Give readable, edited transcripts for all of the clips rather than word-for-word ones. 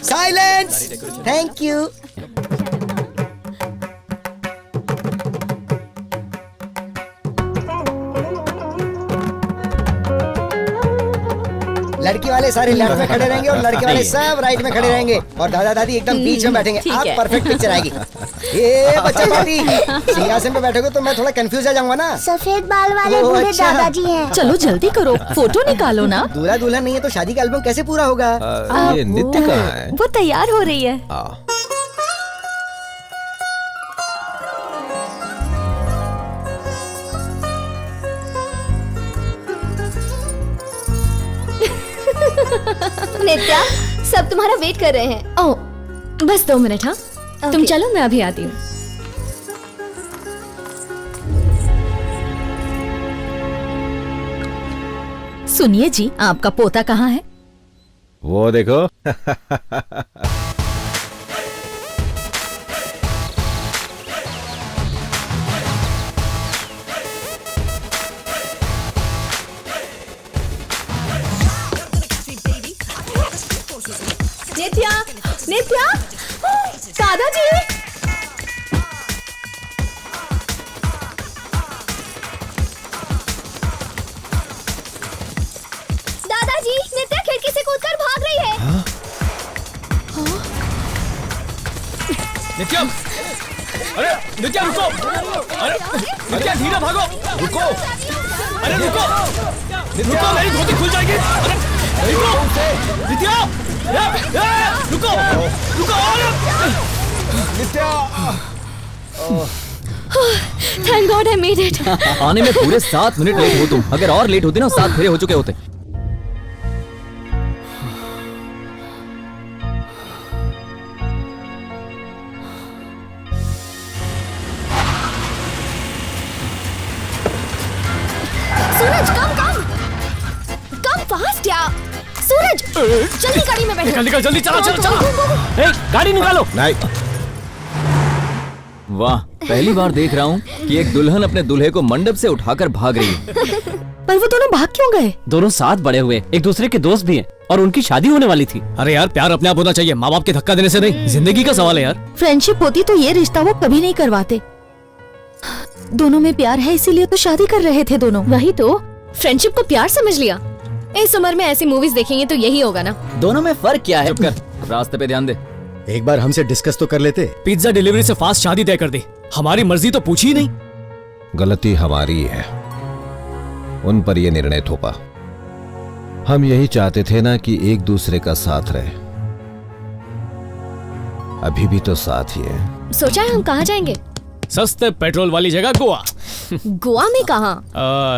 Silence. Thank you. लड़की वाले सारे लेफ्ट में खड़े रहेंगे और लड़के वाले सब राइट में खड़े रहेंगे और दादा दादी एकदम बीच में बैठेंगे। आप परफेक्ट पिक्चर आएगी। ये बच्चा दादी सिंहासन पे बैठोगे तो मैं थोड़ा कंफ्यूज आ जाऊंगा ना। सफेद बाल वाले बूढ़े अच्छा। दादाजी हैं। चलो जल्दी करो, फोटो निकालो ना। दूल्हा दुल्हन नहीं है तो शादी का एल्बम कैसे पूरा होगा? ये नित्य कहाँ है? वो तैयार हो रही है। नित्या, सब तुम्हारा वेट कर रहे हैं। ओह, बस 2 मिनट। हाँ तुम चलो, मैं अभी आती हूँ। सुनिए जी, आपका पोता कहाँ है? वो देखो। नित्या, नित्या, दादाजी। दादाजी, नित्या खिड़की से कूदकर भाग रही है। नित्या, अरे नित्या रुको। अरे नित्या धीरे भागो। रुको, अरे रुको, रुको, मेरी धोती खुल जाएगी। अरे रुको नित्या, रुको, रुको। Nitya. Thank God I made it. आने में पूरे 7 मिनट लेट हो तुम। अगर और लेट होती ना 7 फेरे हो चुके होते। सूरज कम फास्ट यार। सूरज जल्दी गाड़ी में बैठो। निकल जल्दी, चला चला चला। ए, गाड़ी निकालो। नहीं। वाह, पहली बार देख रहा हूँ कि एक दुल्हन अपने दूल्हे को मंडप से उठाकर भाग रही है। पर वो दोनों भाग क्यों गए? दोनों साथ बड़े हुए, एक दूसरे के दोस्त भी हैं और उनकी शादी होने वाली थी। अरे यार, प्यार अपने आप होना चाहिए, माँ बाप के धक्का देने से नहीं। जिंदगी का सवाल है यार। फ्रेंडशिप होती तो ये रिश्ता वो कभी नहीं करवाते। दोनों में प्यार है इसीलिए तो शादी कर रहे थे दोनों। वही तो, फ्रेंडशिप को प्यार समझ लिया। इस उम्र में ऐसी मूवीज देखेंगे तो यही होगा ना। दोनों में फर्क क्या है? चुप कर, रास्ते पे ध्यान दे। एक बार हमसे डिस्कस तो कर लेते। पिज्जा डिलीवरी से फास्ट शादी तय कर दी। हमारी मर्जी तो पूछी ही नहीं। गलती हमारी है, उन पर यह निर्णय थोपा। हम यही चाहते थे ना कि एक दूसरे का साथ रहे। अभी भी तो साथ ही है। सोचा है हम कहाँ जाएंगे? सस्ते पेट्रोल वाली जगह गोवा। गोवा में कहाँ?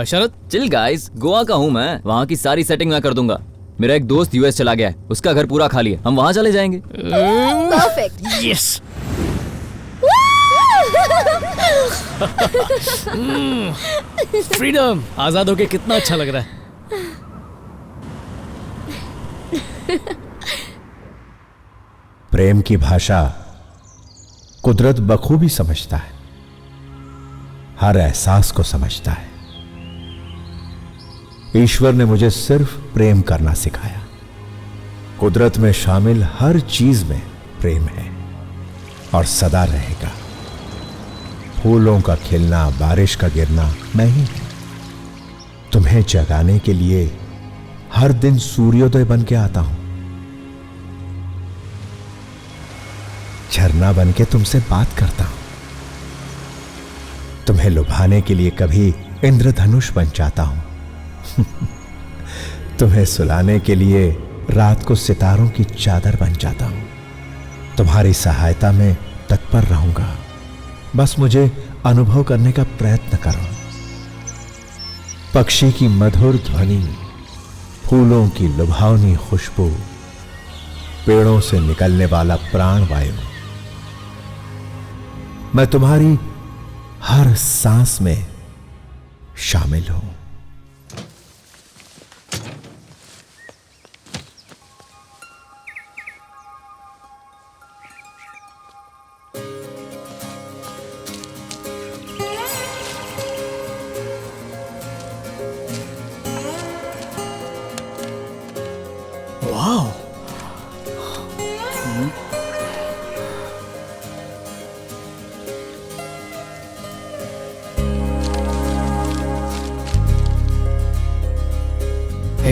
शरद, चिल गाइस, गोवा का हूँ मैं। वहाँ की सारी सेटिंग मैं कर दूंगा। मेरा एक दोस्त यूएस चला गया है, उसका घर पूरा खाली है, हम वहाँ चले जाएंगे। परफेक्ट। यस। फ्रीडम, आजाद होके कितना अच्छा लग रहा है। प्रेम की भाषा कुदरत बखूबी समझता है, हर एहसास को समझता है। ईश्वर ने मुझे सिर्फ प्रेम करना सिखाया। कुदरत में शामिल हर चीज में प्रेम है और सदा रहेगा। फूलों का खिलना, बारिश का गिरना नहीं है। तुम्हें जगाने के लिए हर दिन सूर्योदय बन के आता हूं। झरना बन के तुमसे बात करता हूं। तुम्हें लुभाने के लिए कभी इंद्रधनुष बन जाता हूं। तुम्हें सुलाने के लिए रात को सितारों की चादर बन जाता हूं। तुम्हारी सहायता में तत्पर रहूंगा, बस मुझे अनुभव करने का प्रयत्न करो। पक्षी की मधुर ध्वनि, फूलों की लुभावनी खुशबू, पेड़ों से निकलने वाला प्राण वायु, मैं तुम्हारी हर सांस में शामिल हूं।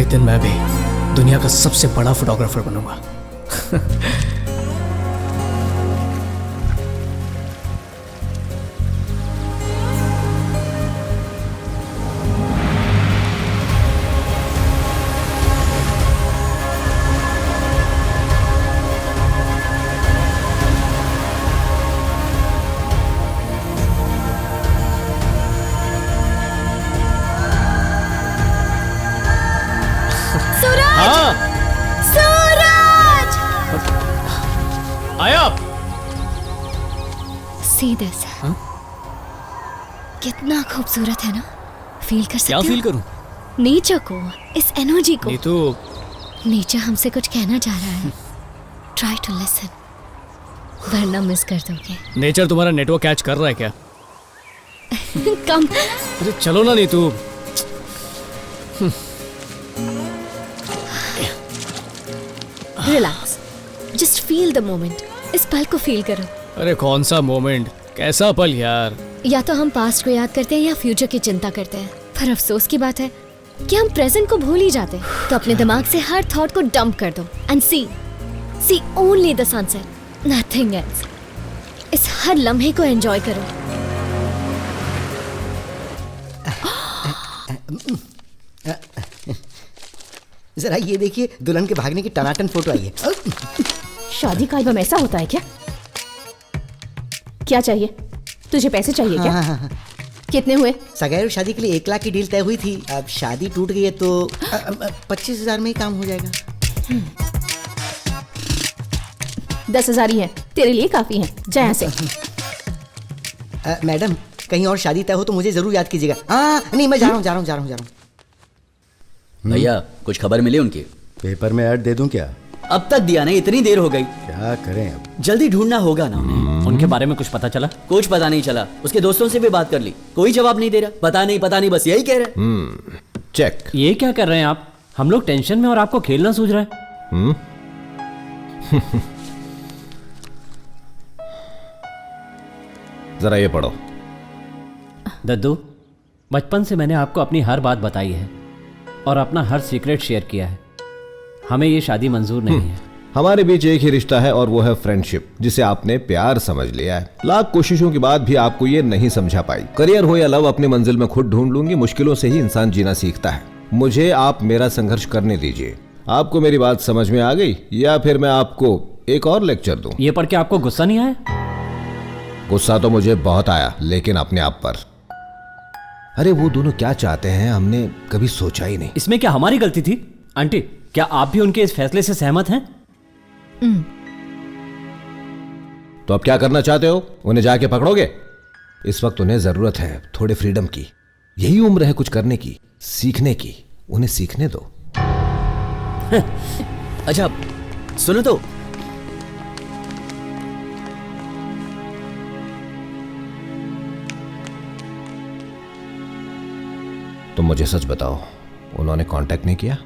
दिन मैं भी दुनिया का सबसे बड़ा फोटोग्राफर बनूंगा। See this. कितना खूबसूरत है ना? फील कर सकते हो? क्या फील करूं? नेचर को, इस एनर्जी को। नीतू, नेचर हमसे कुछ कहना चाह रहा है। Try to listen. वरना मिस कर दोगे। नेचर तुम्हारा नेटवर्क कैच कर रहा है क्या? कम। अरे चलो ना Neetu. Relax. Just feel the moment. इस पल को फील करो। अरे कौन सा मोमेंट, कैसा पल यार। या तो हम पास्ट को याद करते हैं या फ्यूचर की चिंता करते हैं, पर अफसोस की बात है कि हम प्रेजेंट को भूल ही जाते हैं। तो अपने दिमाग से हर थॉट को डंप कर दो and see only the sunset, nothing else. इस हर लम्हे को एंजॉय करो। जरा ये देखिए, दुल्हन के भागने की टनाटन फोटो आई है। शादी का एल्बम ऐसा होता है क्या? क्या चाहिए तुझे? पैसे चाहिए क्या? हाँ। कितने हुए? सगाई और शादी के लिए 1 लाख की डील तय हुई थी। अब शादी टूट गई है तो 25,000 में ही काम हो जाएगा। 10,000 ही है, तेरे लिए काफी है। जा यहाँ से। मैडम, कहीं और शादी तय हो तो मुझे जरूर याद कीजिएगा। हाँ नहीं, मैं जा रहा हूँ। भैया कुछ खबर मिली उनकी? पेपर में ऐड दे दूं क्या? अब तक दिया नहीं, इतनी देर हो गई। क्या करें अब? जल्दी ढूंढना होगा ना उन्हें। उनके बारे में कुछ पता चला? कुछ पता नहीं चला। उसके दोस्तों से भी बात कर ली, कोई जवाब नहीं दे रहा। पता नहीं बस यही कह रहे। चेक। ये क्या कर रहे हैं आप? हम लोग टेंशन में और आपको खेलना सूझ रहा है। जरा ये पढ़ो। दद्दू, बचपन से मैंने आपको अपनी हर बात बताई है और अपना हर सीक्रेट शेयर किया है। हमें ये शादी मंजूर नहीं है। हमारे बीच एक ही रिश्ता है और वो है फ्रेंडशिप, जिसे आपने प्यार समझ लिया है। लाख कोशिशों के बाद भी आपको ये नहीं समझा पाई। करियर हो या लव, अपनी मंजिल में खुद ढूंढ लूंगी। मुश्किलों से ही इंसान जीना सीखता है। मुझे आप मेरा संघर्ष करने दीजिए। आपको मेरी बात समझ में आ गई या फिर मैं आपको एक और लेक्चर दूं? ये पढ़ के आपको गुस्सा नहीं आया? गुस्सा तो मुझे बहुत आया, लेकिन अपने आप पर। अरे वो दोनों क्या चाहते हैं हमने कभी सोचा ही नहीं। इसमें क्या हमारी गलती थी? आंटी, क्या आप भी उनके इस फैसले से सहमत हैं? तो अब क्या करना चाहते हो? उन्हें जाके पकड़ोगे? इस वक्त उन्हें जरूरत है थोड़े फ्रीडम की। यही उम्र है कुछ करने की, सीखने की। उन्हें सीखने दो। अच्छा सुनो तो, तुम मुझे सच बताओ, उन्होंने कांटेक्ट नहीं किया?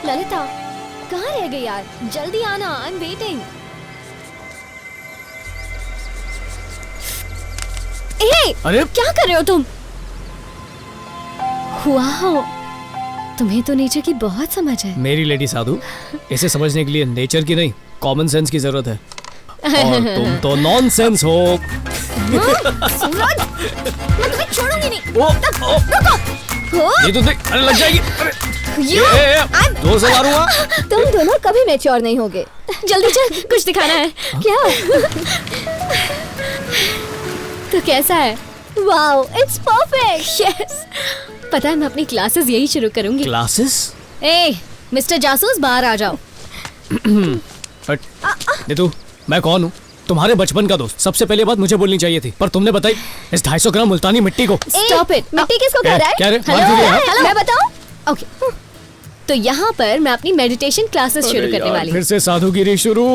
ललिता कहाँ रह गई यार? जल्दी आना, आई एम वेटिंग। अरे क्या कर रहे हो तुम? वाओ, तुम्हें तो नेचर की बहुत समझ है। मेरी लेडी साधु, इसे समझने के लिए नेचर की नहीं कॉमन सेंस की जरूरत है। और तुम तो नॉनसेंस हो। सूरज, मैं तुम्हें छोड़ूंगी नहीं। ये तो देख, अरे लग जाएगी। अरे जोर से मारूंगा। तुम दोनों कभी मैच्योर नहीं होगे। जल्दी चल, कुछ दिखाना है। क्या? तो कैसा है? Wow, it's perfect. यस, पता है मैं अपनी क्लासेस यही शुरू करूंगी। क्लासेस? ए, मिस्टर जासूस बाहर आ जाओ। नीतू, मैं कौन हूँ? तुम्हारे बचपन का दोस्त। सबसे पहले बात मुझे बोलनी चाहिए थी, पर तुमने बताई इस 250 ग्राम मुल्तानी मिट्टी को। Stop it. मिट्टी किसको कह रहा है? क्या रे? हेलो, मैं बताऊं? ओके, तो यहाँ पर मैं अपनी मेडिटेशन क्लासेस शुरू करने वाली हूँ। फिर से साधुगिरी शुरू।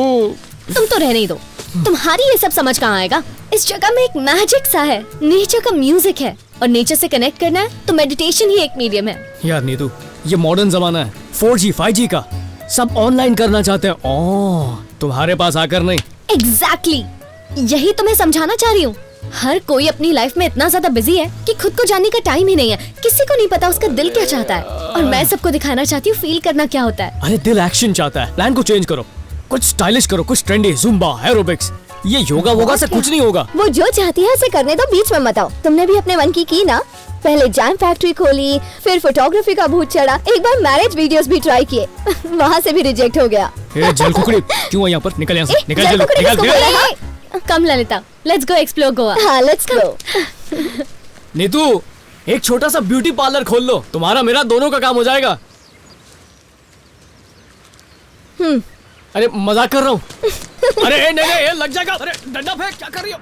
तुम तो रहने ही दो। तुम्हारी ये सब समझ कहाँ आएगा? इस जगह में एक मैजिक सा है, नेचर का म्यूजिक है, और नेचर से कनेक्ट करना है तो मेडिटेशन ही एक मीडियम है। यार नीतू, ये मॉडर्न जमाना है, 4G 5G का। सब ऑनलाइन करना चाहते हैं। ओह, तुम्हारे पास आकर नहीं। एग्जैक्टली, यही तो मैं समझाना चाह रही हूँ। हर कोई अपनी लाइफ में इतना ज्यादा बिजी है कि खुद को जानने का टाइम ही नहीं है। किसी को नहीं पता उसका दिल क्या चाहता है, और मैं सबको दिखाना चाहती हूँ फील करना क्या होता है। अरे दिल एक्शन चाहता है। प्लान को चेंज करो, कुछ स्टाइलिश करो, कुछ ट्रेंडी, जुम्बा, एरोबिक्स। ये योगा वोगा से कुछ नहीं होगा। वो जो चाहती है उसे करने दो, बीच में मत आओ। तुमने भी अपने मन की ना? पहले जैम फैक्ट्री खोली, फिर फोटोग्राफी का भूत चढ़ा, एक बार मैरिज वीडियोस भी ट्राई किए, वहाँ से भी रिजेक्ट हो गया। जल कुकड़ी, क्यों यहाँ पर? निकल यहाँ से, निकल जल्दी, निकल। Come Lalita, let's go explore Goa. हाँ, लेट्स गो। नीतू, एक छोटा सा ब्यूटी पार्लर खोल लो, तुम्हारा मेरा दोनों का काम हो जाएगा। अरे मजाक कर रहा हूँ। अरे नहीं नहीं, लग जाएगा। अरे डंडा फेंक, क्या कर रही हो?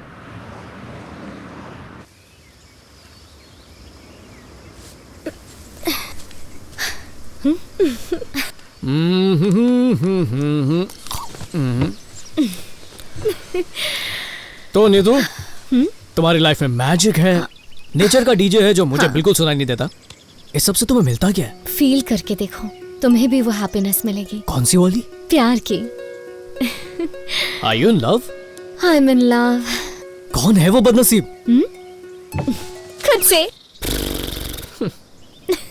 तो नीतू, तुम्हारी लाइफ में मैजिक है, नेचर का डीजे है जो मुझे बिल्कुल सुनाई नहीं देता। इस सब से तुम्हें मिलता क्या है? फील करके देखो, तुम्हें भी वो हैप्पीनेस मिलेगी। कौन सी वाली? प्यार की। Are you in love? I'm in love। कौन है वो बदनसीब? खुद से।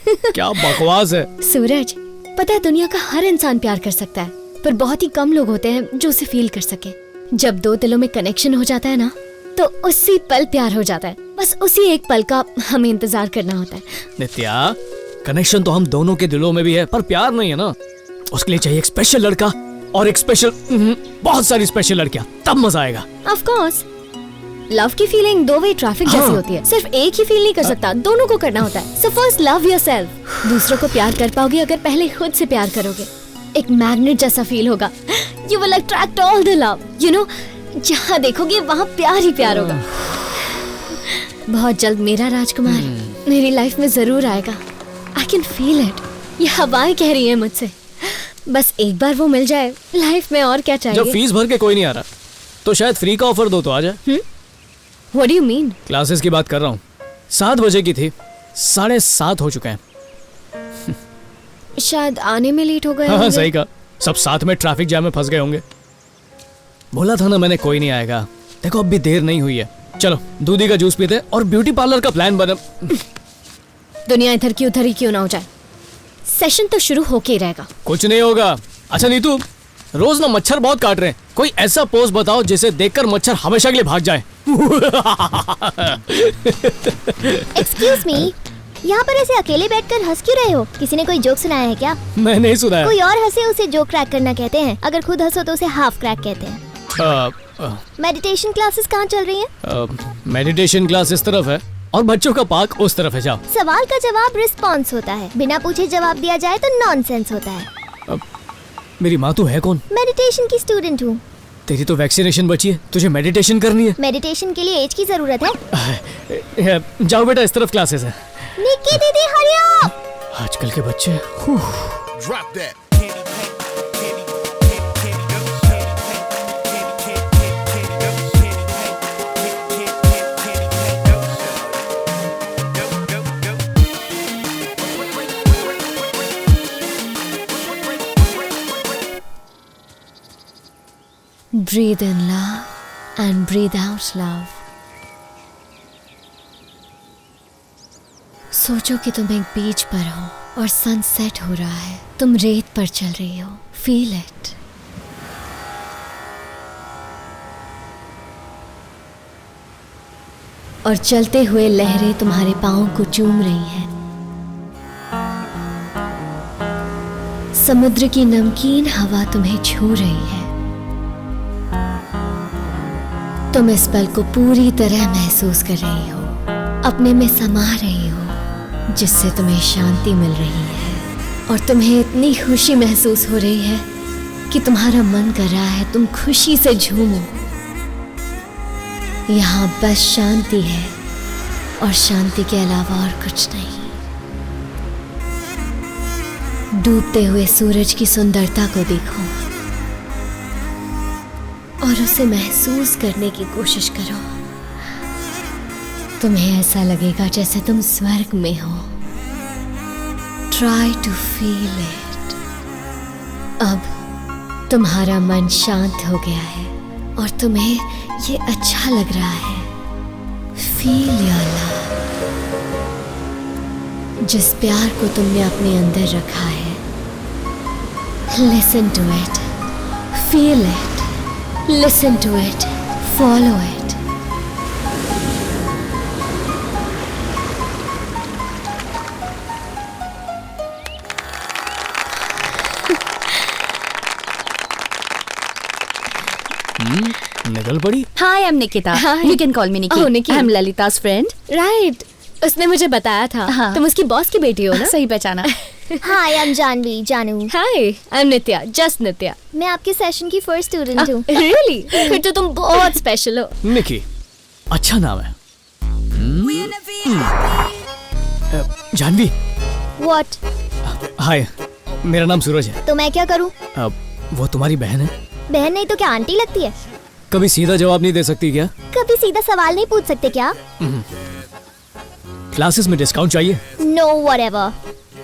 क्या बकवास है। सूरज, पता है दुनिया का हर इंसान प्यार कर सकता है, पर बहुत ही कम लोग होते हैं जो उसे फील कर सके। जब दो दिलों में कनेक्शन हो जाता है ना, तो उसी पल प्यार हो जाता है। बस उसी एक पल का हमें इंतजार करना होता है। नित्या, कनेक्शन तो हम दोनों के दिलों में भी है, पर प्यार नहीं है ना। उसके लिए चाहिए एक स्पेशल लड़का और एक स्पेशल, बहुत सारी स्पेशल लड़कियां, तब मजा आएगा। ऑफ कोर्स, लव की फीलिंग दो वे ट्रैफिक जैसी होती है। सिर्फ एक ही फील नहीं कर सकता, दोनों को करना होता है। So first love yourself. दूसरों को प्यार कर पाओगे अगर पहले खुद से प्यार करोगे। एक मैग्नेट जैसा फील होगा। You will attract all the love. You know, जहाँ देखोगे वहाँ प्यार ही प्यार होगा। बहुत जल्द मेरा राजकुमार मेरी लाइफ में जरूर आएगा। I can feel it. ये हवाएं कह रही है मुझसे। बस एक बार वो मिल जाए, लाइफ में और क्या चाहिए। जब फीस भर के कोई नहीं आ रहा, तो शायद फ्री का ऑफर दो तो आ जाए। What do you mean? Classes की बात कर रहा हूँ। 7 बजे की थी, 7:30 हो चुके हैं। शायद आने में लेट हो गए। हाँ, सही कहा। सब साथ में ट्रैफिक जैम में फंस गए होंगे। बोला था ना मैंने, कोई नहीं आएगा। देखो अब भी देर नहीं हुई है। चलो दूधी का जूस पीते और ब्यूटी पार्लर का प्लान बना। दुनिया इधर की उधर ही क्यों ना हो जाए, सेशन तो शुरू होके ही रहेगा। कुछ नहीं होगा। अच्छा नीतू, रोज ना मच्छर बहुत काट रहे हैं, कोई ऐसा पोज बताओ जिसे देखकर मच्छर हमेशा के लिए भाग जाए। एक्सक्यूज मी, यहाँ पर ऐसे अकेले बैठकर हंस क्यों रहे हो? किसी ने कोई जोक सुनाया है क्या? मैं नहीं सुनाया। कोई और हंसे उसे जोक क्रैक करना कहते हैं, अगर खुद हंसो तो उसे हाफ क्रैक कहते हैं। मेडिटेशन क्लासेस कहाँ चल रही हैं? मेडिटेशन क्लास इस तरफ है और बच्चों का पार्क उस तरफ है। जाओ। सवाल का जवाब रिस्पॉन्स होता है, बिना पूछे जवाब दिया जाए तो नॉनसेंस होता है। मेरी माँ तू है कौन? मेडिटेशन की स्टूडेंट हूँ। तेरी तो वैक्सीनेशन बची है, तुझे मेडिटेशन करनी है। मेडिटेशन के लिए एज की जरूरत है। जाओ बेटा, इस तरफ क्लासेस है। निक्की दीदी हरी अप। आजकल के बच्चे। Drop that. breathe in love and breathe out love. सोचो कि तुम एक बीच पर हो और सनसेट हो रहा है, तुम रेत पर चल रही हो. Feel it. और चलते हुए लहरें तुम्हारे पाँव को चूम रही हैं. समुद्र की नमकीन हवा तुम्हें छू रही है. तुम इस पल को पूरी तरह महसूस कर रही हो, अपने में समा रही हो, जिससे तुम्हें शांति मिल रही है. और तुम्हें इतनी खुशी महसूस हो रही है कि तुम्हारा मन कर रहा है तुम खुशी से झूमो. यहाँ बस शांति है और शांति के अलावा और कुछ नहीं. डूबते हुए सूरज की सुंदरता को देखो और उसे महसूस करने की कोशिश करो. तुम्हें ऐसा लगेगा जैसे तुम स्वर्ग में हो. Try to feel it. अब तुम्हारा मन शांत हो गया है और तुम्हें ये अच्छा लग रहा है. Feel your love. जिस प्यार को तुमने अपने अंदर रखा है. Listen to it. Feel it. Listen to it. Follow it. निकल पड़ी. Hi, I'm Nikita. Hi. You can call me Nikki. Oh, Nikki. I'm Lalita's friend. Right. उसने मुझे बताया था. हाँ. तुम उसकी बॉस की बेटी हो ना? सही पहचाना. Hi, I'm जानवी, जानू. Hi, I'm नित्या, just नित्या. मैं आपके सेशन की फर्स्ट स्टूडेंट हूँ. Really? फिर तो तुम बहुत स्पेशल हो. निकी, अच्छा नाम है. जानवी. What? हाय, मेरा नाम सूरज है. तो मैं क्या करूँ? वो तुम्हारी बहन है. बहन नहीं तो क्या आंटी लगती है? कभी सीधा जवाब नहीं दे सकती क्या? कभी सीधा सवाल नहीं पूछ सकते क्या? क्लासेस में डिस्काउंट चाहिए? No, whatever.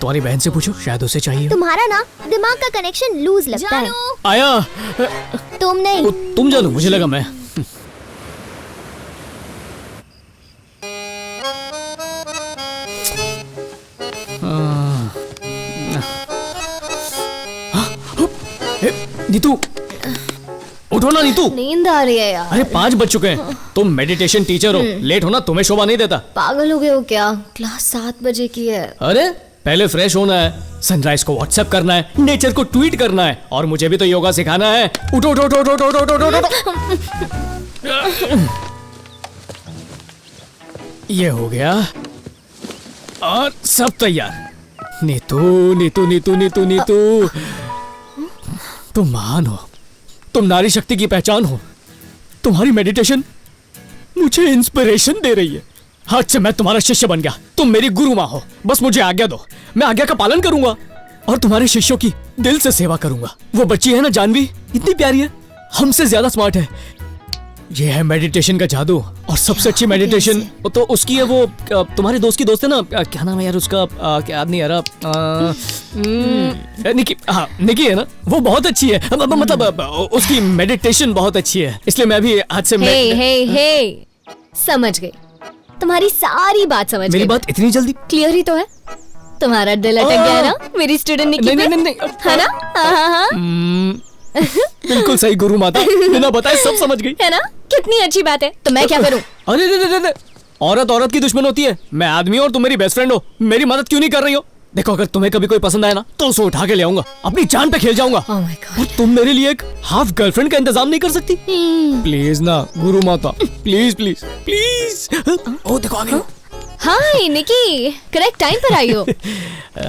तुम्हारी बहन से पूछो, शायद उसे चाहिए. तुम्हारा ना दिमाग का कनेक्शन लूज लगता है. आया. तुम नहीं. तुम जानू, मुझे लगा मैं. नीतू, उठो ना नीतू. नींद आ रही है यार. अरे 5 बज चुके हैं. तुम मेडिटेशन टीचर हो, लेट होना तुम्हें शोभा नहीं देता. पागल हो गए हो क्या? क्लास 7 बजे की है. अरे पहले फ्रेश होना है, सनराइज को व्हाट्सएप करना है, नेचर को ट्वीट करना है, और मुझे भी तो योगा सिखाना है. उठो उठो उठो उठो उठो उठो उठो. ये हो गया और सब तैयार. नीतू नीतू नीतू नीतू नीतू, तुम महान हो, तुम नारी शक्ति की पहचान हो. तुम्हारी मेडिटेशन मुझे इंस्पिरेशन दे रही है. आज से मैं तुम्हारा शिष्य बन गया. तुम मेरी गुरु माँ हो. बस मुझे आज्ञा दो, मैं आज्ञा का पालन करूंगा और तुम्हारे शिष्यों की दिल से सेवा करूंगा. वो बच्ची है ना जानवी, इतनी प्यारी है, हमसे ज्यादा स्मार्ट है. ये है मेडिटेशन का जादू. और सबसे अच्छी मेडिटेशन तो उसकी है, वो तुम्हारे दोस्त की दोस्त है ना, क्या नाम है यार उसका, क्या याद नहीं आ रहा. निकी. हाँ निकी है ना, वो बहुत अच्छी है. मतलब उसकी मेडिटेशन बहुत अच्छी है, इसलिए मैं भी आज से हे समझ गई. तुम्हारी सारी बात समझ गई. मेरी बात इतनी जल्दी क्लियर ही तो है. तुम्हारा दिल अटक गया ना मेरी स्टूडेंट निकी पे? नहीं है ना? हाँ. बिल्कुल सही गुरु माता, बिना बताए सब समझ गई. है ना? कितनी अच्छी बात है. तो मैं क्या करूं? अरे औरत औरत की दुश्मन होती है. मैं आदमी हूं और तुम मेरी बेस्ट फ्रेंड हो. मेरी मदद क्यों नहीं कर रही हो? देखो, अगर तुम्हें कभी कोई पसंद आया ना तो उसे उठा के ले आऊंगा, अपनी जान पे खेल जाऊंगा. Oh my God. और तुम मेरे लिए एक हाफ गर्लफ्रेंड का इंतजाम नहीं कर सकती? प्लीज ना गुरु माता, प्लीज प्लीज प्लीज. ओ देखो आ गई. हाय निकी, करेक्ट टाइम पर आई हो.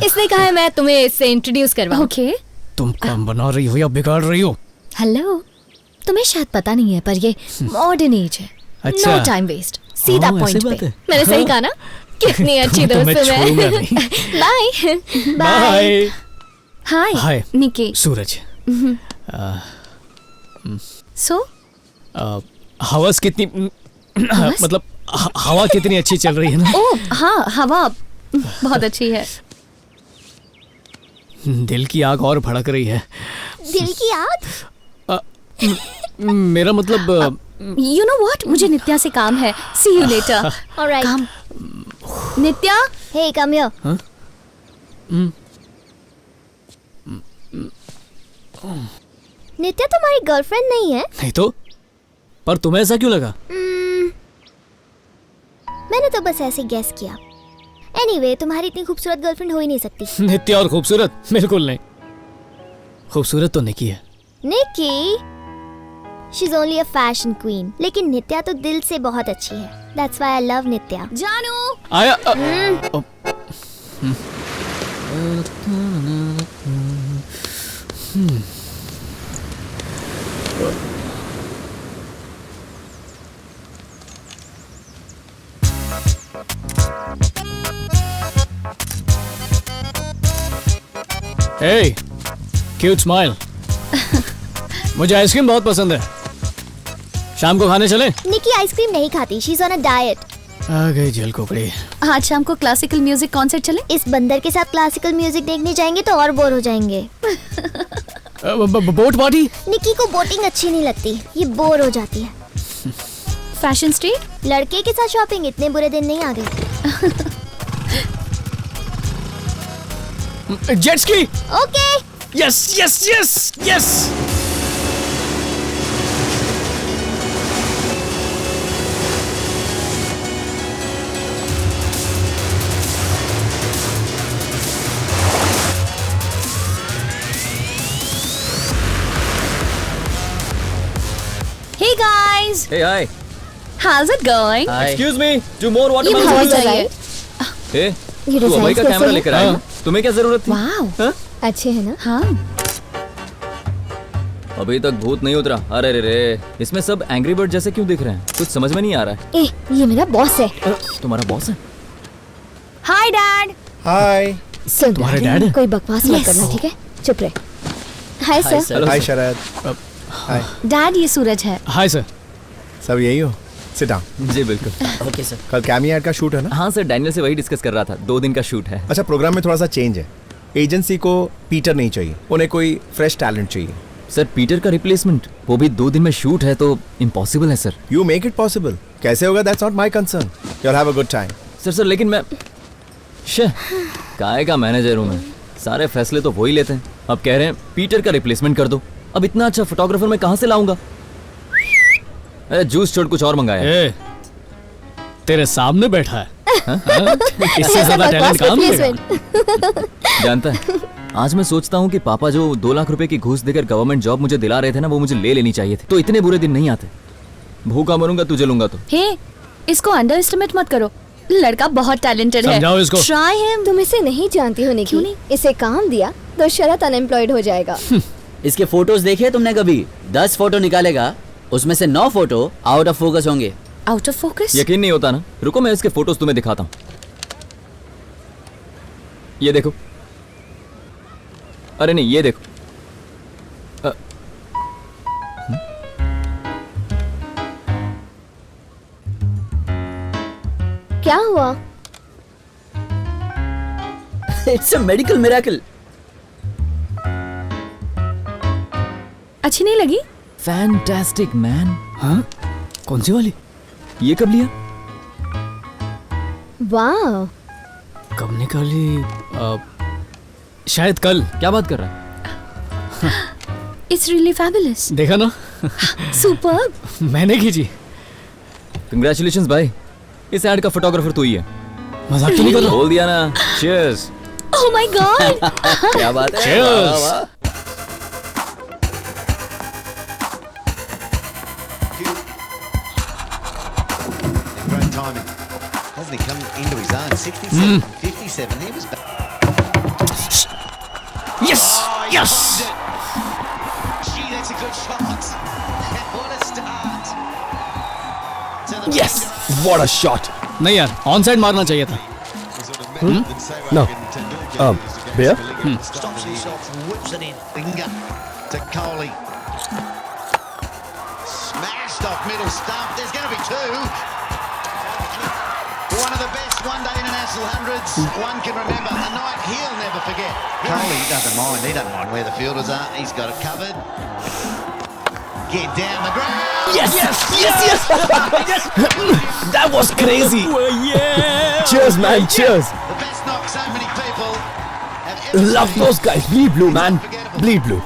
इसने कहा है मैं तुम्हें इससे इंट्रोड्यूस करवाऊं. ओके. तुम काम बना रही हो या बिगाड़ रही हो? हेलो, तुम्हें शायद पता नहीं है पर ये मॉडर्न एज है. अच्छा. नो टाइम वेस्ट, सीधा पॉइंट पे. है. मैंने सही कहा ना? कितनी अच्छी दोस्त हूं मैं. Bye bye. हाय हाय निकी. सूरज. सो हवस कितनी, मतलब हवा कितनी अच्छी चल रही है ना. ओह हाँ, हवा बहुत अच्छी है. दिल की आग और भड़क रही है. दिल की आग? मेरा मतलब यू नो व्हाट, मुझे नित्या से काम है. सी यू लेटर. ऑलराइट. काम. नित्या. हे कम हियर. नित्या तुम्हारी गर्लफ्रेंड नहीं है? नहीं तो, पर तुम्हें ऐसा क्यों लगा? मैंने तो बस ऐसे गेस किया. एनीवे, तुम्हारी इतनी खूबसूरत गर्लफ्रेंड हो ही नहीं सकती. नित्या और खूबसूरत? बिल्कुल नहीं. खूबसूरत तो निकी है. Nikki? She is only a fashion queen. लेकिन नित्या तो दिल से बहुत अच्छी है. That's why I love Nitya. जानू. आया. Hey, cute smile. मुझे आइसक्रीम बहुत पसंद है. शाम को खाने चले? निकी आइसक्रीम नहीं खाती. She is on a diet. आ गई जेल कुकड़ी. आज शाम को क्लासिकल म्यूजिक कॉन्सर्ट चले? इस बंदर के साथ क्लासिकल म्यूजिक देखने जाएंगे तो और बोर हो जाएंगे. Boat party? निकी को बोटिंग अच्छी नहीं लगती. ये बोर हो जाती है. Fashion street? लड़के के साथ शॉपिंग. इतने बुरे दिन नहीं आ गए. Jet ski? Okay. Yes yes yes yes. Hey guys. Hey, hi. How's it going? Hi. Excuse me. Do more water ये bottles. बहुत चाहिए. Hey, ये तू अभय का डिजाइन कैमरा लेकर आया. तुम्हें क्या जरूरत थी? वाओ. अच्छे है ना? हाँ. अभी तक भूत नहीं उतरा. अरे रे रे, इसमें सब एंग्री बर्ड जैसे क्यों दिख रहे हैं? कुछ समझ में नहीं आ रहा है. ए, ये मेरा बॉस है. तुम्हारा बॉस है? Hi Dad. हाय. सुन, तुम्हारे डैड है? कोई बकवास मत करना, ठीक है? चुप रहे. Hi sir. हाय शरद. हाय. Dad, ये सूरज है. Hi sir. सब यही हो? Sit down. जी बिल्कुल. Okay sir. कल कैमी ऐड का शूट है ना? हाँ सर, डैनियल से वही डिस्कस कर रहा था. 2 दिन का शूट है. अच्छा, प्रोग्राम में थोड़ा सा चेंज है. एजेंसी को पीटर नहीं चाहिए, उन्हें कोई फ्रेश टैलेंट चाहिए. सर, पीटर का रिप्लेसमेंट, वो भी 2 दिन में शूट है तो इम्पॉसिबल है sir. You make it possible. कैसे होगा? That's not my concern. You'll have a good time. Sir लेकिन मैं काय का मैनेजर हूँ मैं. सारे फैसले तो वो ही लेते हैं. अब कह रहे हैं पीटर का रिप्लेसमेंट कर दो. अब इतना अच्छा फोटोग्राफर मैं कहाँ से लाऊंगा? जूस छोड़ कुछ और मंगाया. तेरे सामने बैठा है. इससे ज्यादा टैलेंट काम नहीं. जानता है, आज मैं सोचता हूँ कि पापा जो 2 लाख रुपए की घूस देकर गवर्नमेंट जॉब मुझे दिला रहे थे ना, वो मुझे ले लेनी चाहिए थी. तो इतने बुरे दिन नहीं आते. भूखा मरूंगा तुझे लूंगा तो. हे, इसको अंडर एस्टिमेट मत करो. लड़का बहुत टैलेंटेड है. समझाओ इसको. Try him. तुम इसे नहीं जानती हो निकी. क्यों नहीं? इसे काम दिया तो शरद अनएम्प्लॉयड हो जाएगा. इसके फोटोज देखे तुमने कभी? 10 फोटो निकालेगा, उसमें से 9 फोटो आउट ऑफ फोकस होंगे. Out of focus? यकीन नहीं होता ना? रुको मैं इसके फोटोज तुम्हें दिखाता हूँ. ये देखो. अरे नहीं, ये देखो. क्या हुआ? It's a medical miracle. अच्छी नहीं लगी? Fantastic man. हाँ? कौन सी वाली? ये कब लिया? वाह. कब निकाली? शायद कल. क्या बात कर रहा है? It's really fabulous. देखा ना? Superb. मैंने खींची. कंग्रेचुलेशंस भाई. इस ऐड का फोटोग्राफर तू ही है. मजाक तो नहीं कर रहा? बोल दिया ना. चीयर्स. Oh my God. क्या बात है? Cheers. वाह, वाह. Great timing. Hasn't he come into his own? 67, 57. He was back. Yes. Yes. Gee, that's a good shot. What a start. To the Yes. What a shot. नहीं यार, on side मारना चाहिए था. No. Beer? Stops his shots, whips it in. Finger to Coley. Smashed off middle stump. There's going to be 2. One of the best one-day international hundreds one can remember. A night he'll never forget. Coley doesn't mind. He doesn't mind where the fielders are. He's got it covered. get down the ground. Yes, yes. That was crazy. Yeah. Cheers, man. Cheers. The best knock so many people have ever Love seen. those guys. Bleed blue, man. Bleed blue.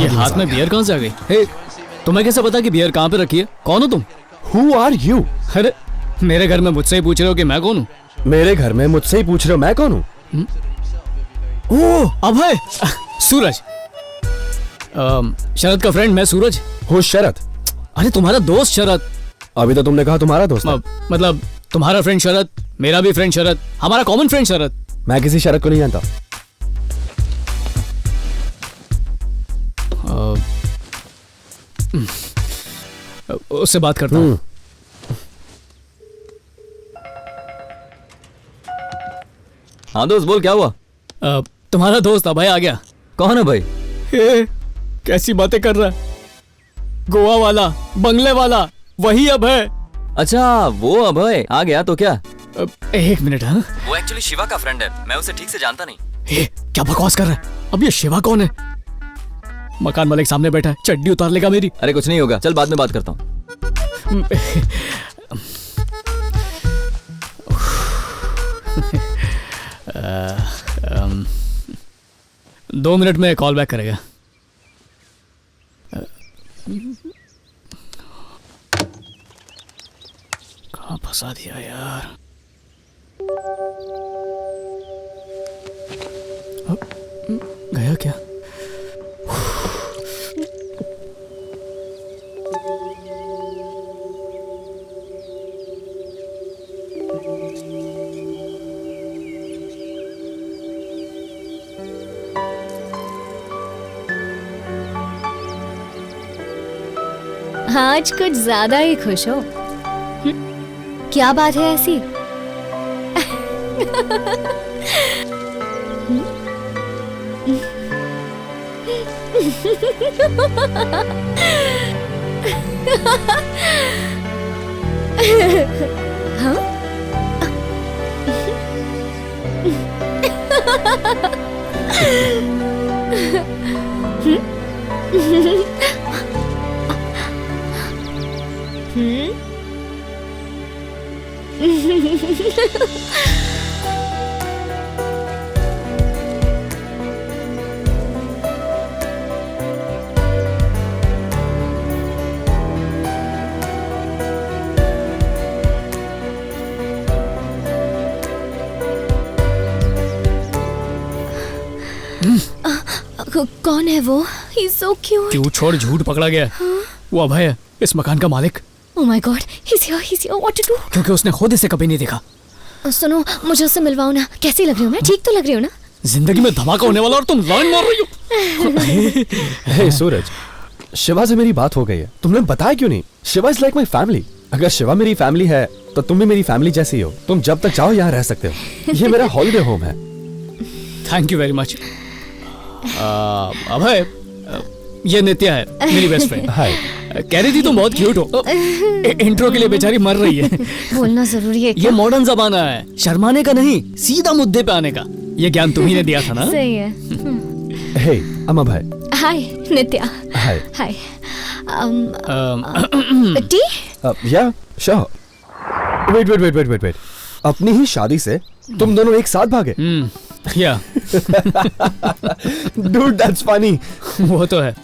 ये हाथ में beer कहाँ से आ गई? हे, तुम्हें कैसे पता कि बियर कहाँ पे रखी है? कौन हो तुम? Who are you? अरे, मेरे घर में मुझसे ही पूछ रहे हो कि मैं कौन हूँ? मेरे घर में मुझसे ही पूछ रहे हो मैं कौन हूँ? ओह, अभय, सूरज। शरद का फ्रेंड मैं सूरज। हो शरद? अरे तुम्हारा दोस्त शरद। अभी तो तुमने कहा तुम्हारा दोस्त है। मतलब तुम्हारा फ्रेंड शरद, मेरा भी फ्रेंड शरद, हमारा कॉमन फ्रेंड शरद। मैं किसी शरद को नहीं जानता। उससे बात करता हूँ। हाँ दोस्त बोल, क्या हुआ? तुम्हारा दोस्त अभय आ गया। कौन है भाई? कैसी बातें कर रहा है? गोवा वाला, बंगले वाला, वही अभय। अच्छा वो अभय आ गया तो क्या? एक मिनट। हाँ, वो एक्चुअली शिवा का फ्रेंड है, मैं उसे ठीक से जानता नहीं। क्या बकवास कर रहा है? अब ये शिवा कौन है? मकान मालिक सामने बैठा है, चड्डी उतार लेगा मेरी। अरे कुछ नहीं होगा, चल बाद में बात करता हूँ। 2 मिनट में कॉल बैक करेगा। कहाँ फंसा दिया यार? गया क्या? आज कुछ ज्यादा ही खुश हो। क्या बात है ऐसी? हाँ? कौन है वो? He's so cute. क्यों छोड़, झूठ पकड़ा गया। वो अभय है, इस मकान का मालिक। Oh my God, he's here. What to do? क्योंकि उसने खुद इसे कभी नहीं देखा। सुनो, मुझे उससे मिलवाओ ना। कैसी लग रही हूँ मैं? ठीक तो लग रही हूँ ना? जिंदगी में धमाका होने वाला और तुम लाइन मार रही हो। हे सूरज, शिवा से मेरी बात हो गई है, तुमने बताया क्यों नहीं? Shiva is like my family. अगर शिवा मेरी फैमिली है तो तुम भी मेरी फैमिली जैसी हो। तुम जब तक चाहो यहाँ रह सकते हो। ये मेरा हॉलिडे होम है। Thank you very much. Abhay, ये नित्या है, मेरी बेस्ट फ्रेंड। हाय। कह रही थी तुम बहुत क्यूट हो। इंट्रो के लिए बेचारी मर रही है। बोलना जरूरी है क्या? ये मॉडर्न जमाना है, शर्माने का नहीं, सीधा मुद्दे पे आने का। ये ज्ञान तुम्ही ने दिया था ना? सही है। हे, अम्मा भाई। हाय नित्या। हाय। हाय। टी? या श्योर। वेट। अपनी ही शादी से तुम दोनों एक साथ भागे? या। Dude, that's funny. वो तो है।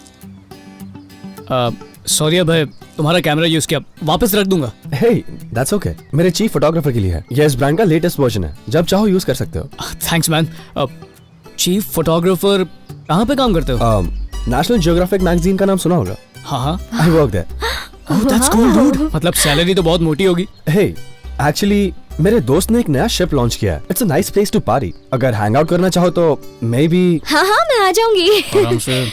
सॉरी अभय, तुम्हारा कैमरा यूज किया, वापस रख दूंगा। Hey, that's okay. मेरे चीफ फोटोग्राफर के लिए है। ये इस ब्रांड का लेटेस्ट वर्जन है, जब चाहो यूज कर सकते हो। Thanks man. चीफ फोटोग्राफर कहाँ पे काम करते हो? नेशनल जियोग्राफिक मैगजीन का नाम सुना होगा? हाँ। I work there. Oh, that's cool, dude. मतलब सैलरी तो बहुत मोटी होगी। Hey, actually मेरे दोस्त ने एक नया शिप लॉन्च किया है। It's a nice place to party. अगर हैंग आउट करना चाहो तो मे बी। हाँ, मैं आ जाऊंगी। आराम से।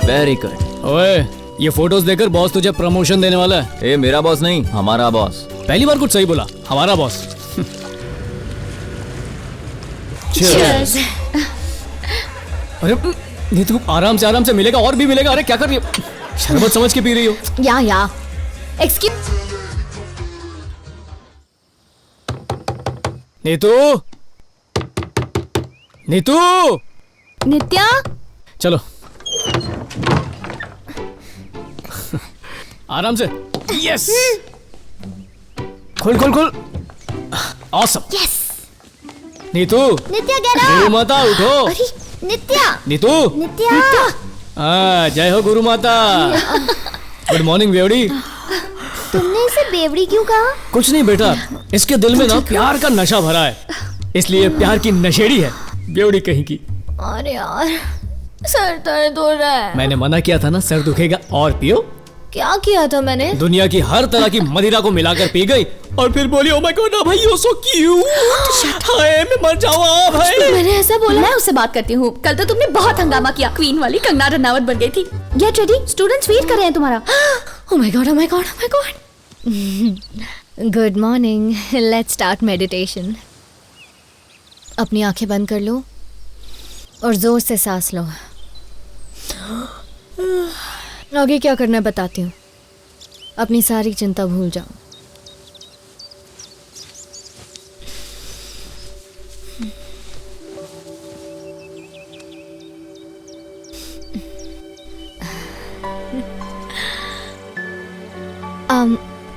Very good. ओए, ये फोटोज देखकर बॉस तुझे प्रमोशन देने वाला है। ए मेरा बॉस नहीं, हमारा बॉस। पहली बार कुछ सही बोला, हमारा बॉस। Cheers. अरे ये तो आराम से मिलेगा और भी मिलेगा। अरे क्या कर रही हो? शरबत समझ के पी रही हो? या एक्सक्यूज। नीतू, नीतू, नित्या, चलो आराम से। यस, खोल खोल खोल। ऑसम। यस। नीतू, नित्या गेट अप। गुरु माता उठो। अरे नित्या। नीतू, नित्या। जय हो गुरु माता। गुड मॉर्निंग बेवड़ी। तुमने इसे बेवड़ी क्यों कहा? कुछ नहीं बेटा, इसके दिल में ना प्यार का नशा भरा है, इसलिए प्यार की नशेड़ी है बेवड़ी कहीं की। अरे यार, सर दर्द हो रहा है। मैंने मना किया था ना, सर दुखेगा और पियो। क्या किया था मैंने? दुनिया की हर तरह की मदिरा को मिलाकर पी गई और फिर बोली ओह माय गॉड भाई यू सो क्यूट। हाय मैं मर जाऊं भाई। मैंने ऐसा बोला? मैं उससे बात करती हूँ। कल तो तुमने बहुत हंगामा किया, क्वीन वाली कंगना रनावत बन गई थी। गेट रेडी, स्टूडेंट्स वेट कर रहे हैं तुम्हारा। ओह my God, oh my God, oh my God. Good morning, let's start meditation. अपनी आंखें बंद कर लो और जोर से सांस लो। आगे क्या करना है बताती हूँ। अपनी सारी चिंता भूल जाओ।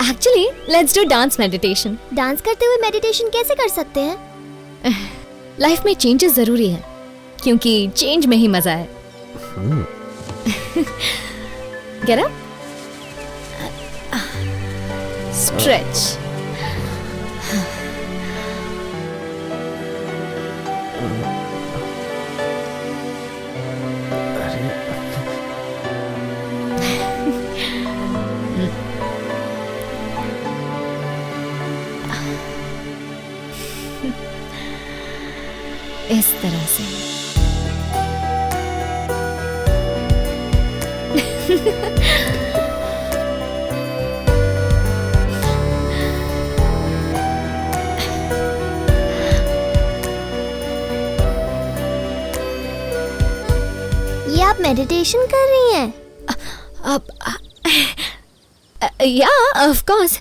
Actually let's do dance meditation. Dance करते हुए मेडिटेशन कैसे कर सकते हैं? लाइफ में चेंजेस जरूरी है, क्योंकि चेंज में ही मजा है। Get up. Stretch. इस तरह से। ये आप मेडिटेशन कर रही हैं? या of course.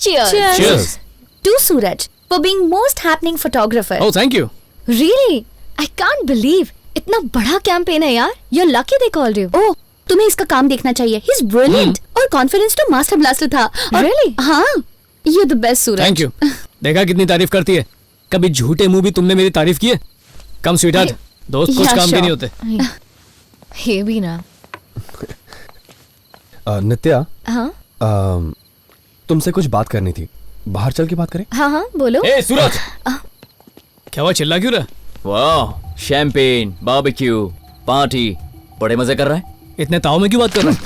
Cheers. Cheers. To Suraj for being most happening photographer. Oh, thank you. Really? I can't believe इतना बड़ा कैंपेन है यार। You're lucky they called you. Oh, तुम्हें इसका काम देखना चाहिए। He's brilliant. और कॉन्फिडेंस तो मास्टर ब्लास्टर था। Really? हाँ, you're the best Suraj. Thank you. देखा कितनी तारीफ करती है। कभी झूठे मुंह भी तुमने मेरी तारीफ की है? कम स्वीटहार्ट, दोस्त कुछ काम के नहीं होते। ये भी ना। नित्या, हाँ तुमसे कुछ बात करनी थी, बाहर चल के बात करें? हाँ हाँ बोलो। ए सूरज, क्या हुआ, चिल्ला क्यों रहा? वाह, शैंपेन, बारबेक्यू, पार्टी, बड़े मजे कर रहा है। इतने ताव में क्यों बात कर रहा है?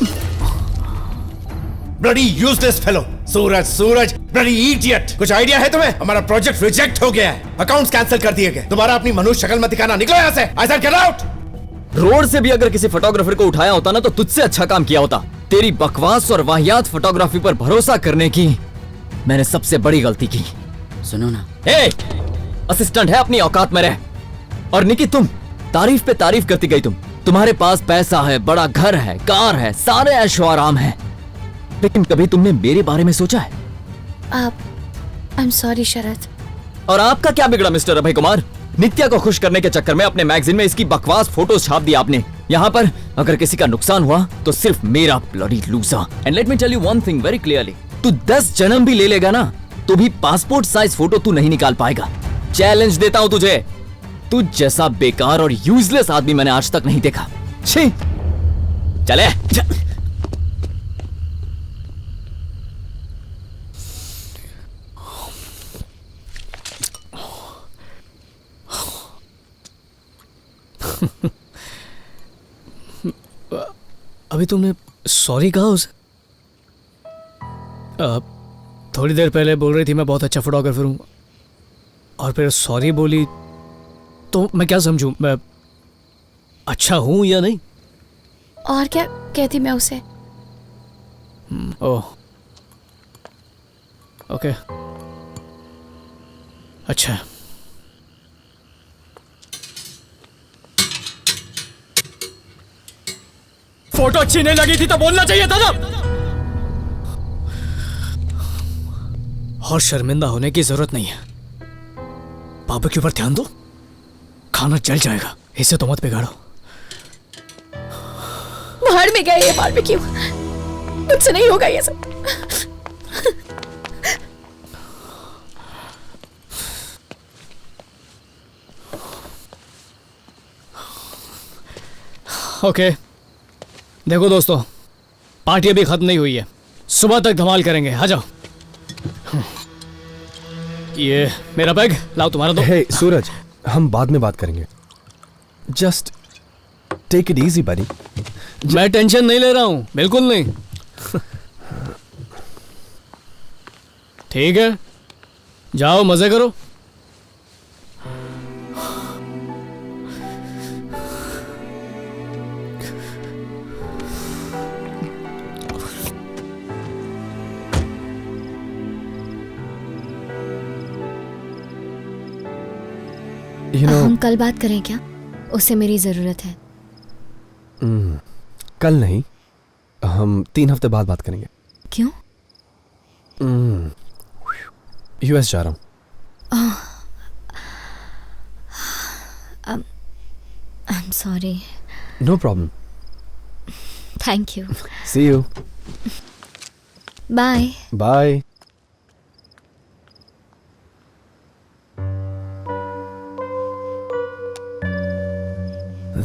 Bloody useless fellow. Suraj, Suraj, bloody idiot. कुछ आइडिया है तुम्हें? हमारा प्रोजेक्ट रिजेक्ट हो गया है, अकाउंट्स कैंसिल कर दिए गए। तुम्हारा अपनी मनुष्य शक्ल मत दिखाना, निकलो यहाँ से। I said get out. Road से भी अगर किसी फोटोग्राफर को उठाया होता ना तो तुझसे अच्छा काम किया होता। तेरी बकवास और वाहियात फोटोग्राफी पर भरोसा करने की मैंने सबसे बड़ी गलती की। सुनो ना। ए, असिस्टेंट है, अपनी औकात में रह। और निकी, तुम तारीफ पे तारीफ करती गई। तुम्हारे पास पैसा है, बड़ा घर है, कार है, सारे ऐशो आराम है, लेकिन कभी तुमने मेरे बारे में सोचा है? आई एम सॉरी शरद। और आपका क्या बिगड़ा मिस्टर अभय कुमार? नित्या को खुश करने के चक्कर में अपने मैगजीन में इसकी बकवास फोटोज छाप दी आपने। यहाँ पर अगर किसी का नुकसान हुआ तो सिर्फ मेरा, bloody loser. And let me tell you one thing very clearly, तू 10 जन्म भी ले लेगा ना तो भी पासपोर्ट साइज फोटो तू नहीं निकाल पाएगा। चैलेंज देता हूं तुझे। तू जैसा बेकार और यूजलेस आदमी मैंने आज तक नहीं देखा। छी, चले। अभी तुमने सॉरी कहा उसे? थोड़ी देर पहले बोल रही थी मैं बहुत अच्छा फोटोग्राफर हूँ, और फिर सॉरी बोली, तो मैं क्या समझूं? मैं अच्छा हूँ या नहीं? और क्या कहती मैं उसे? ओह, ओके, अच्छा। फोटो अच्छी नहीं लगी थी तो बोलना चाहिए था ना। और शर्मिंदा होने की जरूरत नहीं है। बारबेक्यू पर ध्यान दो, खाना जल जाएगा, इसे तो मत बिगाड़ो। बाहर में गए ये बारबेक्यू, मुझसे नहीं होगा ये सब। ओके देखो दोस्तों, पार्टी अभी खत्म नहीं हुई है, सुबह तक धमाल करेंगे। आ जाओ। ये मेरा बैग लाओ, तुम्हारा दो। हे सूरज, हम बाद में बात करेंगे। जस्ट टेक इट इजी बडी। मैं टेंशन नहीं ले रहा हूं, बिल्कुल नहीं। ठीक है, जाओ मजे करो। हम कल बात करें क्या? उसे मेरी जरूरत है। कल नहीं, हम 3 हफ्ते बाद बात करेंगे। क्यों? यूएस जा रहा हूँ। I am sorry. No problem. Thank you. See you. Bye. Bye.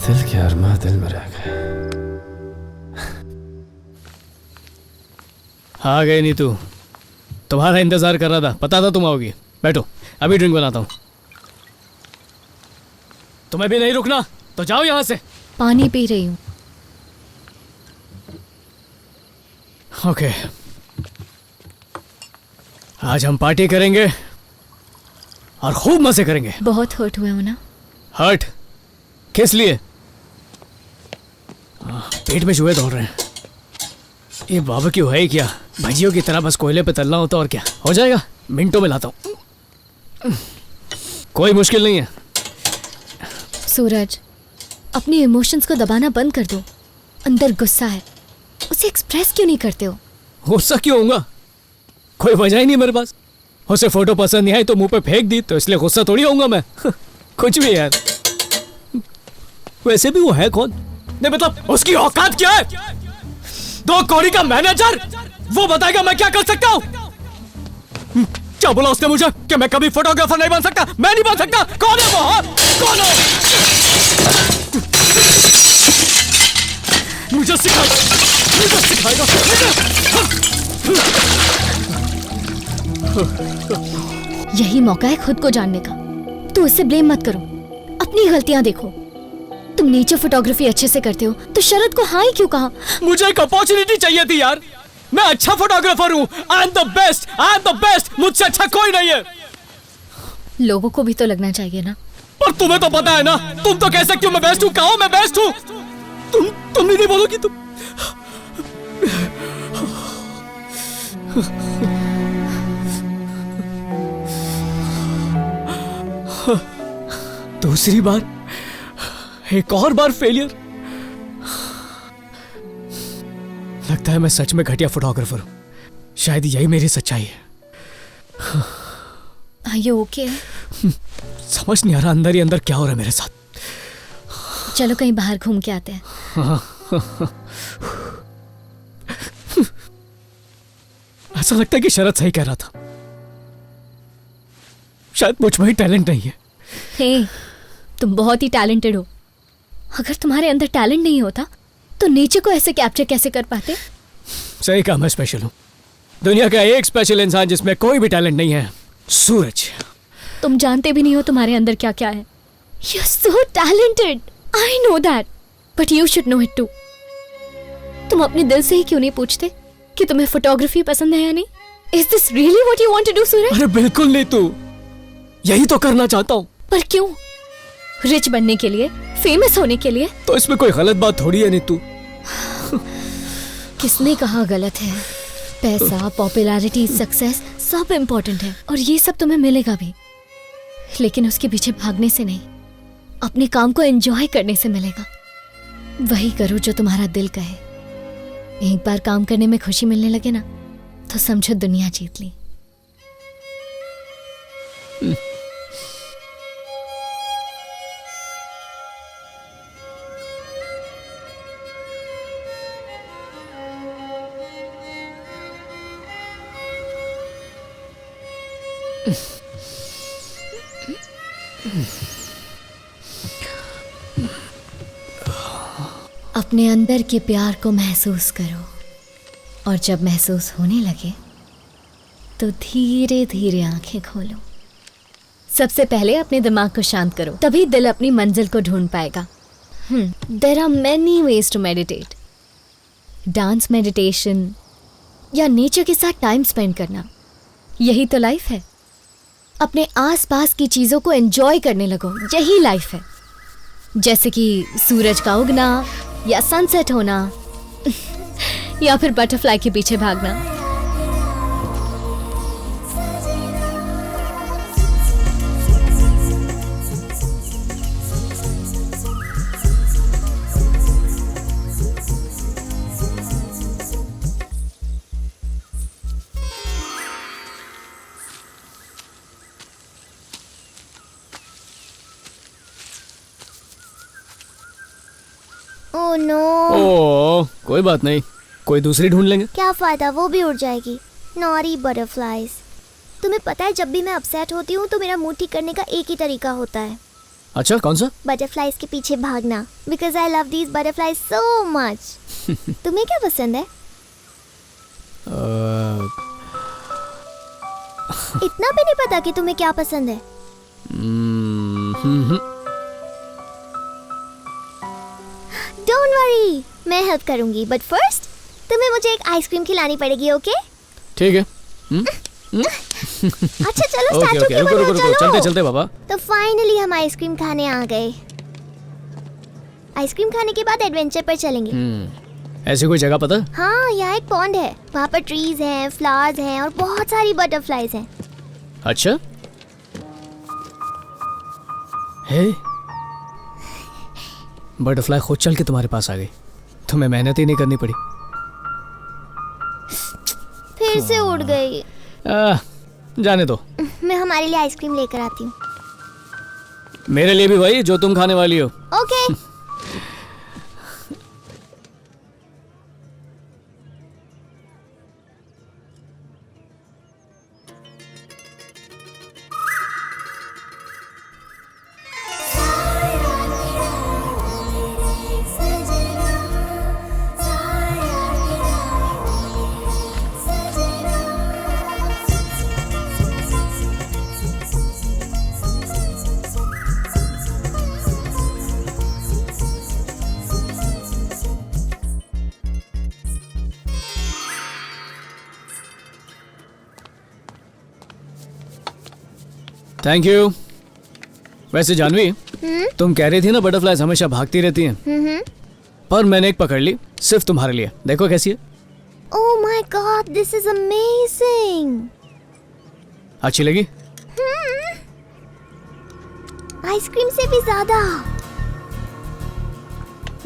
दिल के अरमा दिल में रह गए। आ गए नीतू, तुम्हारा इंतजार कर रहा था, पता था तुम आओगी। बैठो, अभी ड्रिंक बनाता हूँ। तुम्हें भी नहीं रुकना तो जाओ यहाँ से। पानी पी रही हूँ। ओके, आज हम पार्टी करेंगे और खूब मजे करेंगे। बहुत हर्ट हुए हो ना? हर्ट किस लिए? पेट में चूहे दौड़ रहे हैं। ये बारबेक्यू है क्या? भजियों की तरह बस कोयले पे तलना होता, और क्या हो जाएगा। मिनटों में लाता हूँ, कोई मुश्किल नहीं है। सूरज, अपने इमोशंस को दबाना बंद कर दो। अंदर गुस्सा है, उसे एक्सप्रेस क्यों नहीं करते हो? गुस्सा क्यों होऊंगा? कोई वजह ही नहीं मेरे पास। उसे फोटो पसंद नहीं आई तो मुंह पे फेंक दी, तो इसलिए गुस्सा थोड़ी होऊंगा मैं। कुछ भी यार। वैसे भी वो है कौन? नहीं मतलब उसकी औकात क्या है? 2 कौड़ी का मैनेजर, वो बताएगा मैं क्या कर सकता हूँ। क्या बोला उसने मुझे कि मैं कभी फोटोग्राफर नहीं बन सकता? मैं नहीं बन सकता। कौन है वो? हाँ? कौन है? मुझे सिखाएगा। यही मौका है खुद को जानने का। तो उसे ब्लेम मत करो, अपनी गलतियां देखो। तुम नेचर फोटोग्राफी अच्छे से करते हो तो शरद को हाँ ही क्यों कहा? मुझे एक अपॉर्चुनिटी चाहिए थी यार। मैं अच्छा फोटोग्राफर हूँ। I am the best. मुझसे अच्छा कोई नहीं है। लोगों को भी तो लगना चाहिए ना। पर तुम्हें तो पता है ना, तुम तो कह सकती हो मैं बेस्ट हूँ। कहो मैं बेस्ट हूँ। तुम भी नहीं बोलोगी? तुम दूसरी बार, एक और बार फेलियर। लगता है मैं सच में घटिया फोटोग्राफर हूं। शायद यही मेरी सच्चाई है। Are you okay? समझ नहीं आ रहा अंदर ही अंदर क्या हो रहा है मेरे साथ। चलो कहीं बाहर घूम के आते हैं। ऐसा लगता है कि शरद सही कह रहा था। शायद मुझ में ही टैलेंट नहीं है। हे, तुम बहुत ही टैलेंटेड हो। अगर तुम्हारे अंदर टैलेंट नहीं होता तो नेचर को ऐसे कैप्चर कैसे कर पाते? सही कहा, मैं स्पेशल हूँ। दुनिया का एक स्पेशल इंसान जिसमें कोई भी टैलेंट नहीं है, सूरज। तुम जानते भी नहीं हो तुम्हारे अंदर क्या क्या है। You're so talented. I know that. But you should know it too. तुम अपने दिल से ही क्यों नहीं पूछते कि तुम्हें फोटोग्राफी पसंद है या नहीं? Is this really what you want to do, सूरज? अरे बिल्कुल नहीं, तू यही तो करना चाहता हूँ। पर क्यों? रिच बनने के लिए, फेमस होने के लिए? तो इसमें कोई गलत बात थोड़ी है नीतू। किसने कहा गलत है? पैसा, पॉपुलैरिटी, सक्सेस सब इम्पोर्टेंट है और ये सब तुम्हें मिलेगा भी, लेकिन उसके पीछे भागने से नहीं, अपने काम को एंजॉय करने से मिलेगा। वही करो जो तुम्हारा दिल कहे। एक बार काम करने में खुशी मिलने लगे ना, तो समझो दुनिया जीत ली। अपने अंदर के प्यार को महसूस करो, और जब महसूस होने लगे तो धीरे धीरे आंखें खोलो। सबसे पहले अपने दिमाग को शांत करो, तभी दिल अपनी मंजिल को ढूंढ पाएगा। There are many ways to meditate. Dance meditation या नेचर के साथ टाइम स्पेंड करना, यही तो लाइफ है। अपने आसपास की चीज़ों को एंजॉय करने लगो, यही लाइफ है। जैसे कि सूरज का उगना या सनसेट होना या फिर बटरफ्लाई के पीछे भागना। Oh no. ओह, कोई बात नहीं, कोई दूसरी ढूंढ लेंगे। क्या फायदा, वो भी उड़ जाएगी। नॉरी बटरफ्लाइज। तुम्हें पता है जब भी मैं अपसेट होती हूँ तो मेरा मूड ठीक करने का एक ही तरीका होता है। अच्छा, कौन सा? बटरफ्लाइज के पीछे भागना, because I love these butterflies so much. तुम्हें क्या पसंद है? इतना भी नहीं पता कि तुम्हें क्या पसंद है? डोंट वरी, मैं हेल्प करूंगी, बट फर्स्ट तुम्हें मुझे एक आइसक्रीम खिलानी पड़ेगी, ओके? ठीक है। अच्छा चलो स्टार्ट ओके, रुको, चलते चलते बाबा। तो फाइनली हम आइसक्रीम खाने आ गए। आइसक्रीम खाने के बाद एडवेंचर पर चलेंगे। ऐसी कोई जगह पता? हाँ, यहाँ एक पॉन्ड है, वहाँ पर ट्रीज हैं, फ्लावर्स हैं और बहुत सारी बटरफ्लाइज हैं। अच्छा, हे बटरफ्लाई खुद चल के तुम्हारे पास आ गई, तुम्हें मेहनत ही नहीं करनी पड़ी। फिर से उड़ गई। जाने दो, मैं हमारे लिए आइसक्रीम लेकर आती हूँ। मेरे लिए भी वही जो तुम खाने वाली हो। ओके। Thank you. वैसे जानवी, तुम कह रही थी ना बटरफ्लाइज हमेशा भागती रहती हैं, पर मैंने एक पकड़ ली सिर्फ तुम्हारे लिए। देखो कैसी है। Oh my God, this is amazing. अच्छी लगी? आइसक्रीम से भी ज्यादा।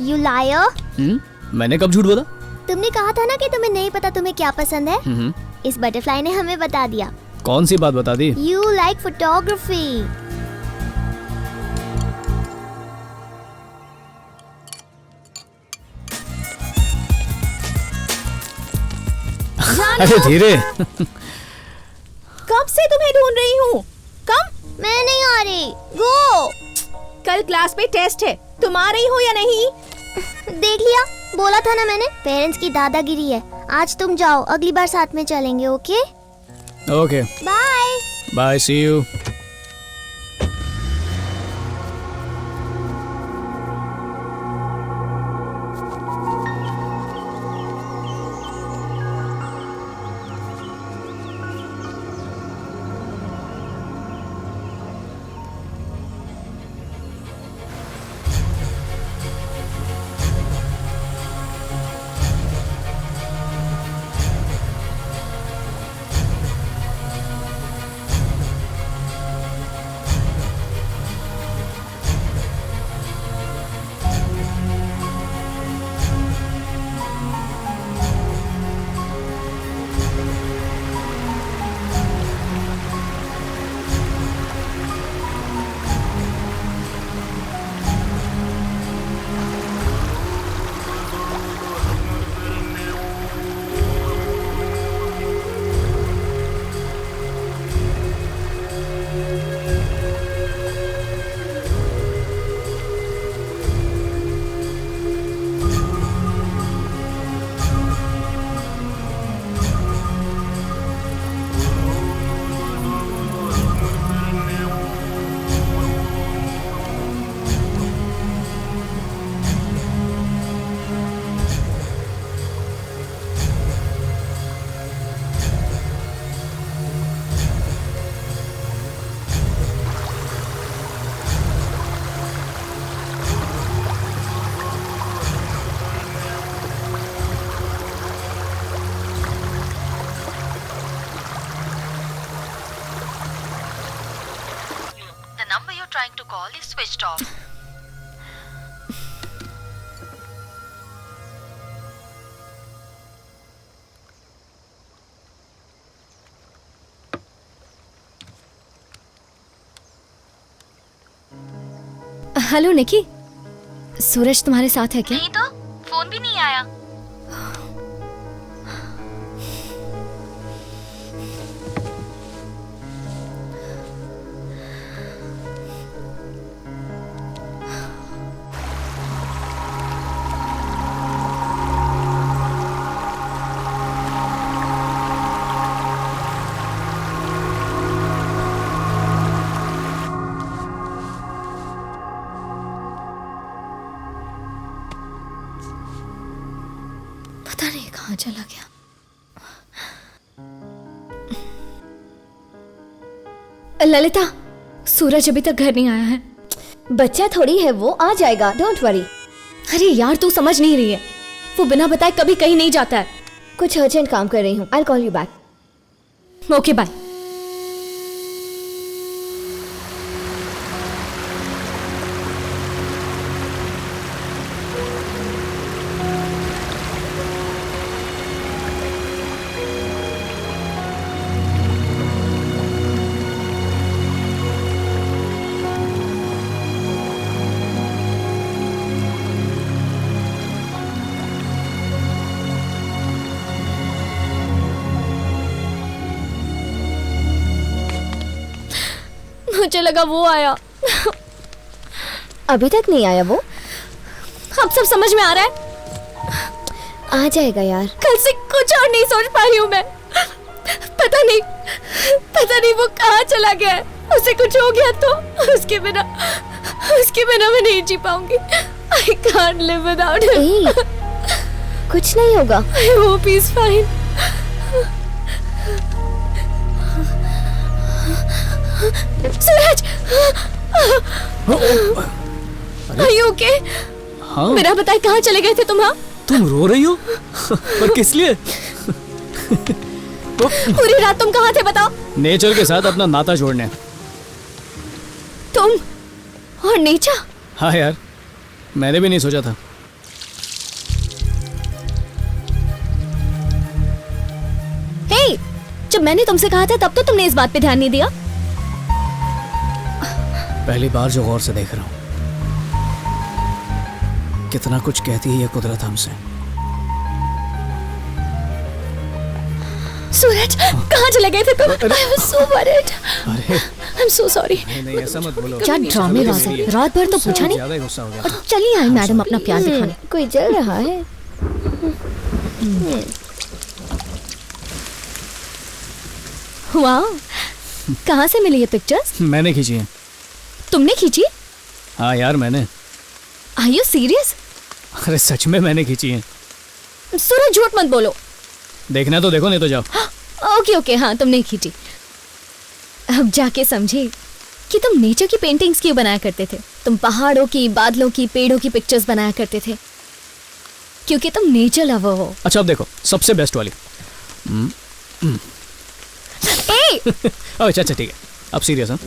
You liar. मैंने कब झूठ बोला? तुमने कहा था ना कि तुम्हें नहीं पता तुम्हें क्या पसंद है। इस बटरफ्लाई ने हमें बता दिया। कौन सी बात बता दी? You like photography. अरे धीरे। कब से तुम्हें ढूंढ रही हूँ। कम। मैं नहीं आ रही। गो। कल क्लास में टेस्ट है, तुम आ रही हो या नहीं? देख लिया, बोला था ना मैंने, पेरेंट्स की दादागिरी है। आज तुम जाओ, अगली बार साथ में चलेंगे, okay? Okay, bye bye, see you. trying to call is switched off. Hello Nikki, Suraj तुम्हारे साथ है क्या? नहीं तो फोन भी नहीं आया। पता नहीं कहाँ चला गया। ललिता, सूरज अभी तक घर नहीं आया है। बच्चा थोड़ी है वो, आ जाएगा, डोंट वरी। अरे यार, तू समझ नहीं रही है, वो बिना बताए कभी कहीं नहीं जाता है। कुछ अर्जेंट काम कर रही हूँ, I call you back. Okay bye. मुझे लगा वो आया। अभी तक नहीं आया वो? अब सब समझ में आ रहा है। आ जाएगा यार। कल से कुछ और नहीं सोच पा रही हूँ मैं। पता नहीं वो कहाँ चला गया है। उसे कुछ हो गया तो उसके बिना मैं नहीं जी पाऊंगी। I can't live without him. कुछ नहीं होगा। I hope he's fine. Suraj, Are you okay? हाँ। मेरा बताए कहाँ चले गए थे तुम? हाँ, तुम रो रही हो? पर किस लिए? पूरी रात तुम कहाँ थे बताओ? नेचर के साथ अपना नाता जोड़ने। तुम और नेचर? हाँ यार, मैंने भी नहीं सोचा था। हे, जब मैंने तुमसे कहा था तब तो तुमने इस बात पे ध्यान नहीं दिया। पहली बार जो गौर से देख रहा हूँ, कितना कुछ कहती है ये कुदरत हमसे। सूरज, कहाँ चले गए थे तुम? I was so worried. अरे I'm so sorry. नहीं ऐसा मत बोलो। क्या ड्रामेबाज है, रात भर तो पूछा नहीं। ज्यादा ही गुस्सा हो गया। और चलिए आई मैडम अपना प्यार दिखाने। कोई जल रहा है। वाह, कहाँ से मिली ये पिक्चर्स? मैंने खींची है। तुमने खींची? हाँ यार मैंने। Are you serious? अरे सच में मैंने खींची है। सूरज झूठ मत बोलो। देखना तो देखो, नहीं तो जाओ। ओके, हाँ तुमने खींची। अब जाके समझी कि तुम नेचर की पेंटिंग्स क्यों बनाया करते थे। तुम पहाड़ों की, बादलों की, पेड़ों की पिक्चर्स बनाया करते थे क्योंकि तुम नेचर लवर हो। अच्छा अब देखो सबसे बेस्ट वाली। अच्छा ठीक है, अब सीरियस। हाँ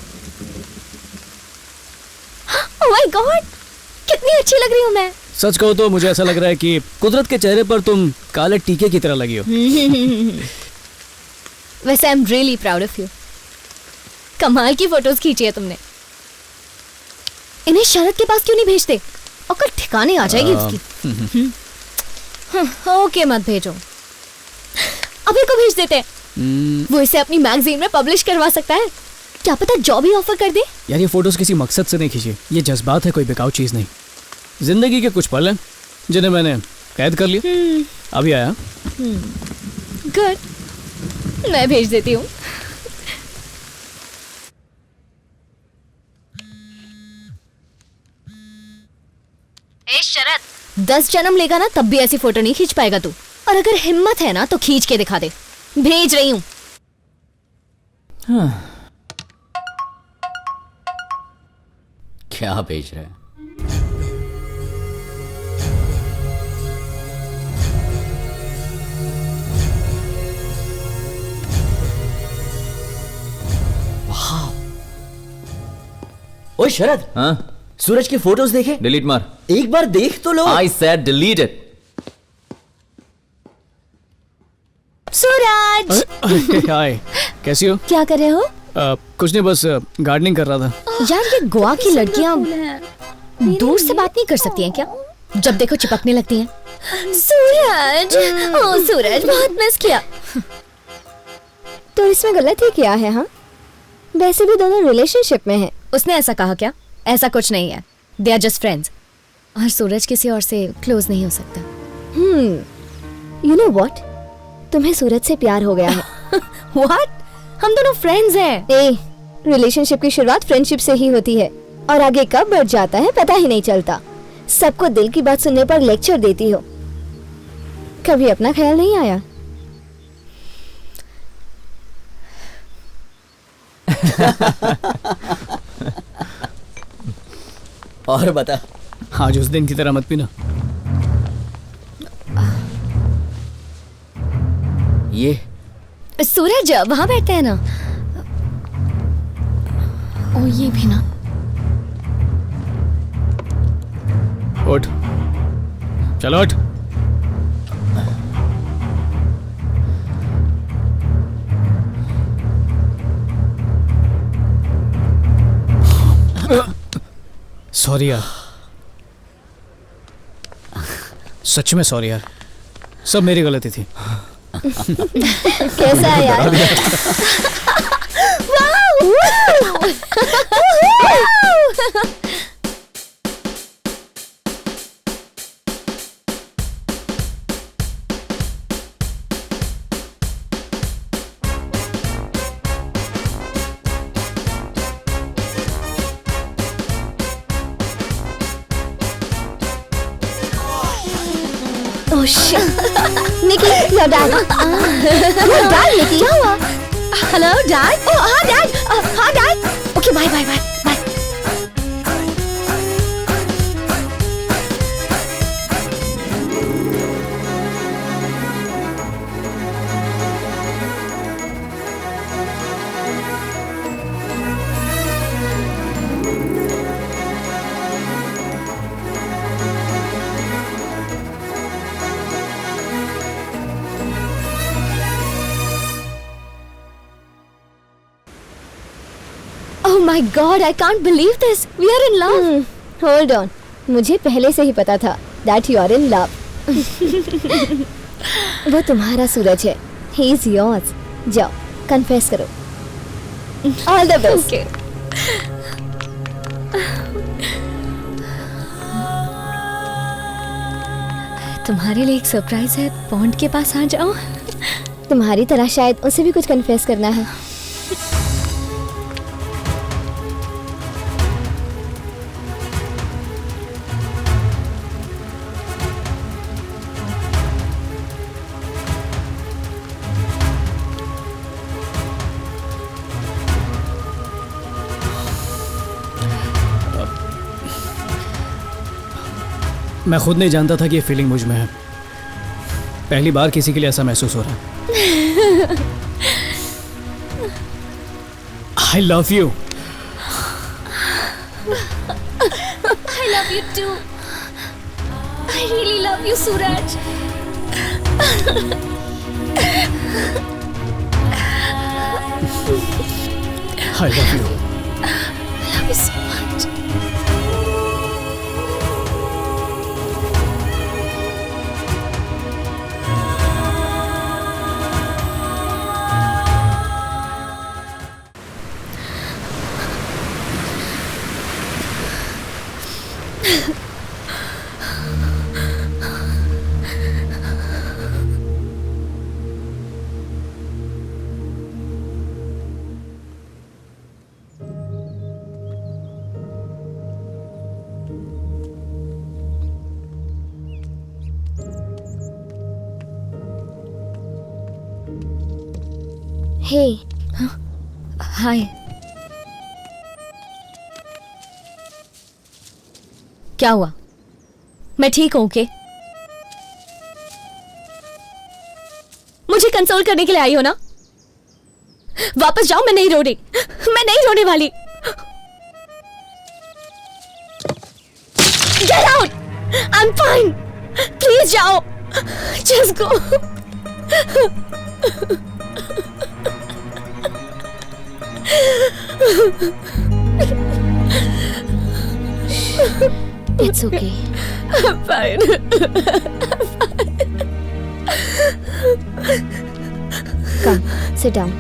ओह माय गॉड, कितनी अच्छी लग रही हूँ मैं। सच कहो तो मुझे ऐसा लग रहा है कि कुदरत के चेहरे पर तुम काले टीके की तरह लगी हो। वैसे I am really proud of you. कमाल की फोटोज खींची है तुमने। इन्हें शरद के पास क्यों नहीं भेजते? और कल ठिकाने आ जाएगी उसकी। ओके मत भेजो, अभी को भेज देते हैं। वो इसे अपनी मैगजीन में पब्लिश करवा सकता है, क्या पता जॉब ही ऑफर कर दे। यार ये फोटोज किसी मकसद से नहीं खींची, ये जज्बात है, कोई बेकार चीज नहीं। जिंदगी के कुछ पल हैं जिन्हें मैंने कैद कर लिया। अभी आया। गुड, मैं भेज देती हूँ। ए शरद, 10 जन्म लेगा ना तब भी ऐसी फोटो नहीं खींच पाएगा तू। और अगर हिम्मत है ना तो खींच के दिखा दे। भेज रही हूँ। हाँ। क्या भेज रहा है? ओए शरद, हाँ सूरज की फोटोज देखे? डिलीट मार। एक बार देख तो लो। I said delete it. Suraj hi, कैसी हो? क्या कर रहे हो? कुछ नहीं, बस गार्डनिंग कर रहा था। यार ये गोवा की लड़कियां दूर से बात नहीं कर सकती हैं क्या? जब देखो चिपकने लगती हैं। सूरज, ओ सूरज, बहुत मिस किया। तो इसमें गलत ही क्या है? हाँ, वैसे भी दोनों रिलेशनशिप में हैं। उसने ऐसा कहा क्या? ऐसा कुछ नहीं है, दे आर जस्ट फ्रेंड्स। और सूरज किसी और से क्लोज नहीं हो सकता। यू नो व्हाट, तुम्हें सूरज से प्यार हो गया है। व्हाट? हम दोनों फ्रेंड्स हैं। रिलेशनशिप की शुरुआत फ्रेंडशिप से ही होती है और आगे कब बढ़ जाता है पता ही नहीं चलता। सबको दिल की बात सुनने पर लेक्चर देती हो, कभी अपना ख्याल नहीं आया? और बता। आज उस दिन की तरह मत पीना। ये सूरज वहां बैठते हैं ना। ओ ये भी ना। उठ, चलो उठ। सॉरी यार, सच में सॉरी यार, सब मेरी गलती थी। कैसा है यार? Oh shit! Nikki, your dad. Your dad, Nikki. क्या हुआ? Hello, Dad. Oh, हाँ, Dad. हाँ, Dad. Okay, bye, bye, bye, bye. Oh my God, I can't believe this. We are in love. Hold on. मुझे पहले से ही पता था that you are in love. वो तुम्हारा सूरज है. He is yours. जाओ, confess करो. All the best. Okay. तुम्हारे लिए एक सरप्राइज है. पॉन्ड के पास आ जाओ. तुम्हारी तरह शायद उसे भी कुछ confess करना है. मैं खुद नहीं जानता था कि ये फीलिंग मुझ में है. पहली बार किसी के लिए ऐसा महसूस हो रहा है. I love you. I love you too. I really love you, Suraj. I love you. I love you so much. Hey. हाय. क्या हुआ? मैं ठीक हूं के? मुझे कंसोल करने के लिए आई हो ना? वापस जाओ, मैं नहीं रो रही. मैं नहीं रोने वाली. I'm fine. Please जाओ. Just go. It's okay. I'm fine. Come, sit down.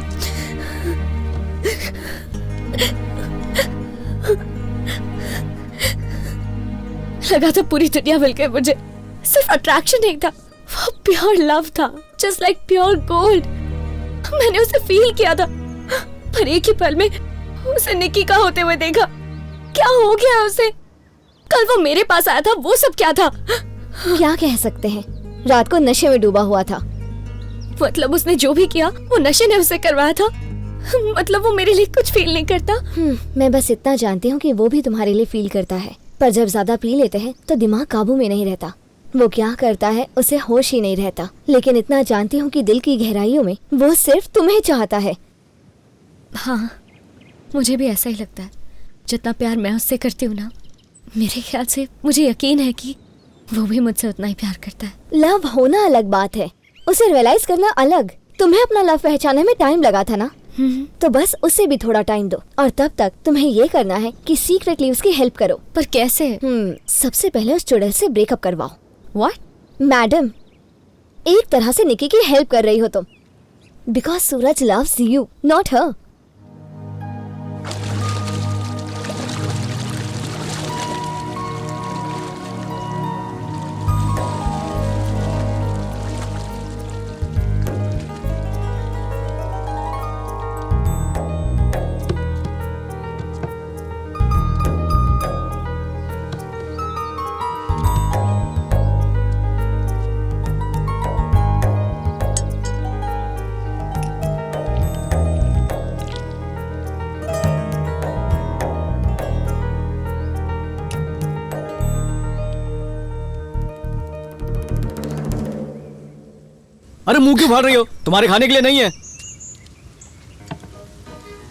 लगा था पूरी दुनिया मिल गई मुझे. सिर्फ अट्रैक्शन नहीं था, वो प्योर लव था. Just like pure gold. मैंने उसे फील किया था, पर एक ही पल में उसे निकी का होते हुए देखा. क्या हो गया उसे? कल वो मेरे पास आया था, वो सब क्या था? क्या कह सकते हैं, रात को नशे में डूबा हुआ था. मतलब उसने जो भी किया वो नशे ने उसे करवाया था. मतलब वो मेरे लिए कुछ फील नहीं करता. मैं बस इतना जानती हूँ कि वो भी तुम्हारे लिए फील करता है, पर जब ज्यादा पी लेते हैं तो दिमाग काबू में नहीं रहता. वो क्या करता है उसे होश ही नहीं रहता. लेकिन इतना जानती हूँ कि दिल की गहराइयों में वो सिर्फ तुम्हें चाहता है. हाँ, मुझे भी ऐसा ही लगता है. जितना प्यार मैं उससे करती हूँ ना, मेरे ख्याल से मुझे यकीन है कि वो भी मुझसे उतना ही प्यार करता है. लव होना अलग बात है, उसे रियलाइज करना अलग. तुम्हें अपना लव पहचानने में टाइम लगा था ना, तो बस उसे भी थोड़ा टाइम दो. और तब तक तुम्हें ये करना है कि सीक्रेटली उसकी हेल्प करो. पर कैसे? सबसे पहले उस चुड़ैल से ब्रेकअप करवाओ. व्हाट? मैडम, एक तरह से निकी की हेल्प कर रही हो तुम. Because Suraj loves you, not her. अरे मुंह क्यों फाड़ रही हो? तुम्हारे खाने के लिए नहीं है.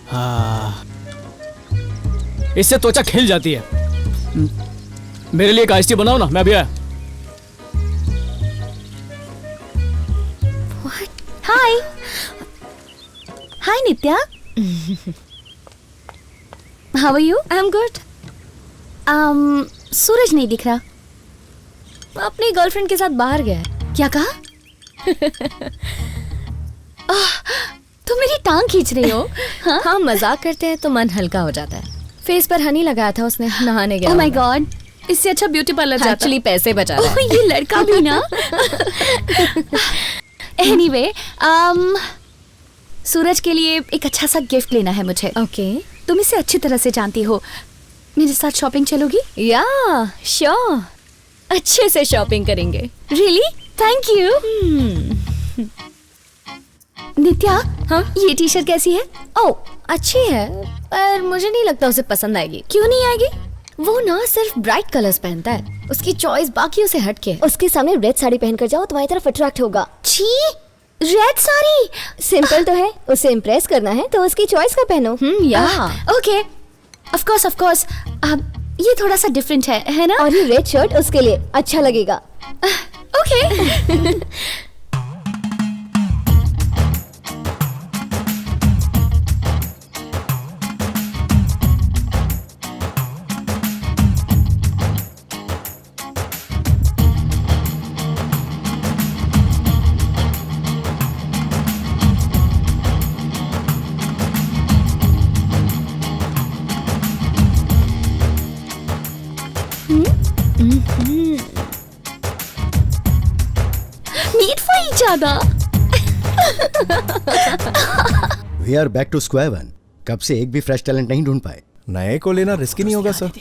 हाँ, इससे त्वचा खिल जाती है. मेरे लिए एक आइस टी बनाओ ना, मैं भी आया. Hi hi Nitya. How are you? I am good. Suraj नहीं दिख रहा. अपनी गर्लफ्रेंड के साथ बाहर गया है. क्या कहा? तुम मेरी टांग खींच रही हो. हाँ, मजाक करते हैं तो मन हल्का हो जाता है. फेस पर हनी लगाया था उसने, नहाने गया. ओह माय गॉड, इससे अच्छा ब्यूटी पार्लर जाता. एक्चुअली पैसे बचा रहा है. ये लड़का भी ना. एनीवे, सूरज के लिए एक अच्छा सा गिफ्ट लेना है मुझे. ओके. तुम इसे अच्छी तरह से जानती हो. मेरे साथ शॉपिंग चलोगी? या श्योर, अच्छे से शॉपिंग करेंगे. रियली? Thank you. नित्या, हाँ, ये टी शर्ट कैसी है? ओह, अच्छी है, पर मुझे नहीं लगता उसे पसंद आएगी. क्यों नहीं आएगी? वो ना सिर्फ ब्राइट कलर्स पहनता है. उसकी चॉइस बाकियों से हटके है. उसके सामने रेड साड़ी पहनकर जाओ, तुम्हारी तरफ अट्रैक्ट होगा. छी, रेड साड़ी. सिंपल तो है, उसे इम्प्रेस करना है तो उसकी चॉइस का पहनो. या ओके, ऑफ कोर्स. ये थोड़ा सा डिफरेंट है ना? और ये रेड शर्ट उसके लिए अच्छा लगेगा. Okay. Meet for each other. We are back to square one. कब से एक भी फ्रेश टैलेंट नहीं ढूंढ पाए. नए को लेना रिस्की नहीं होगा सर.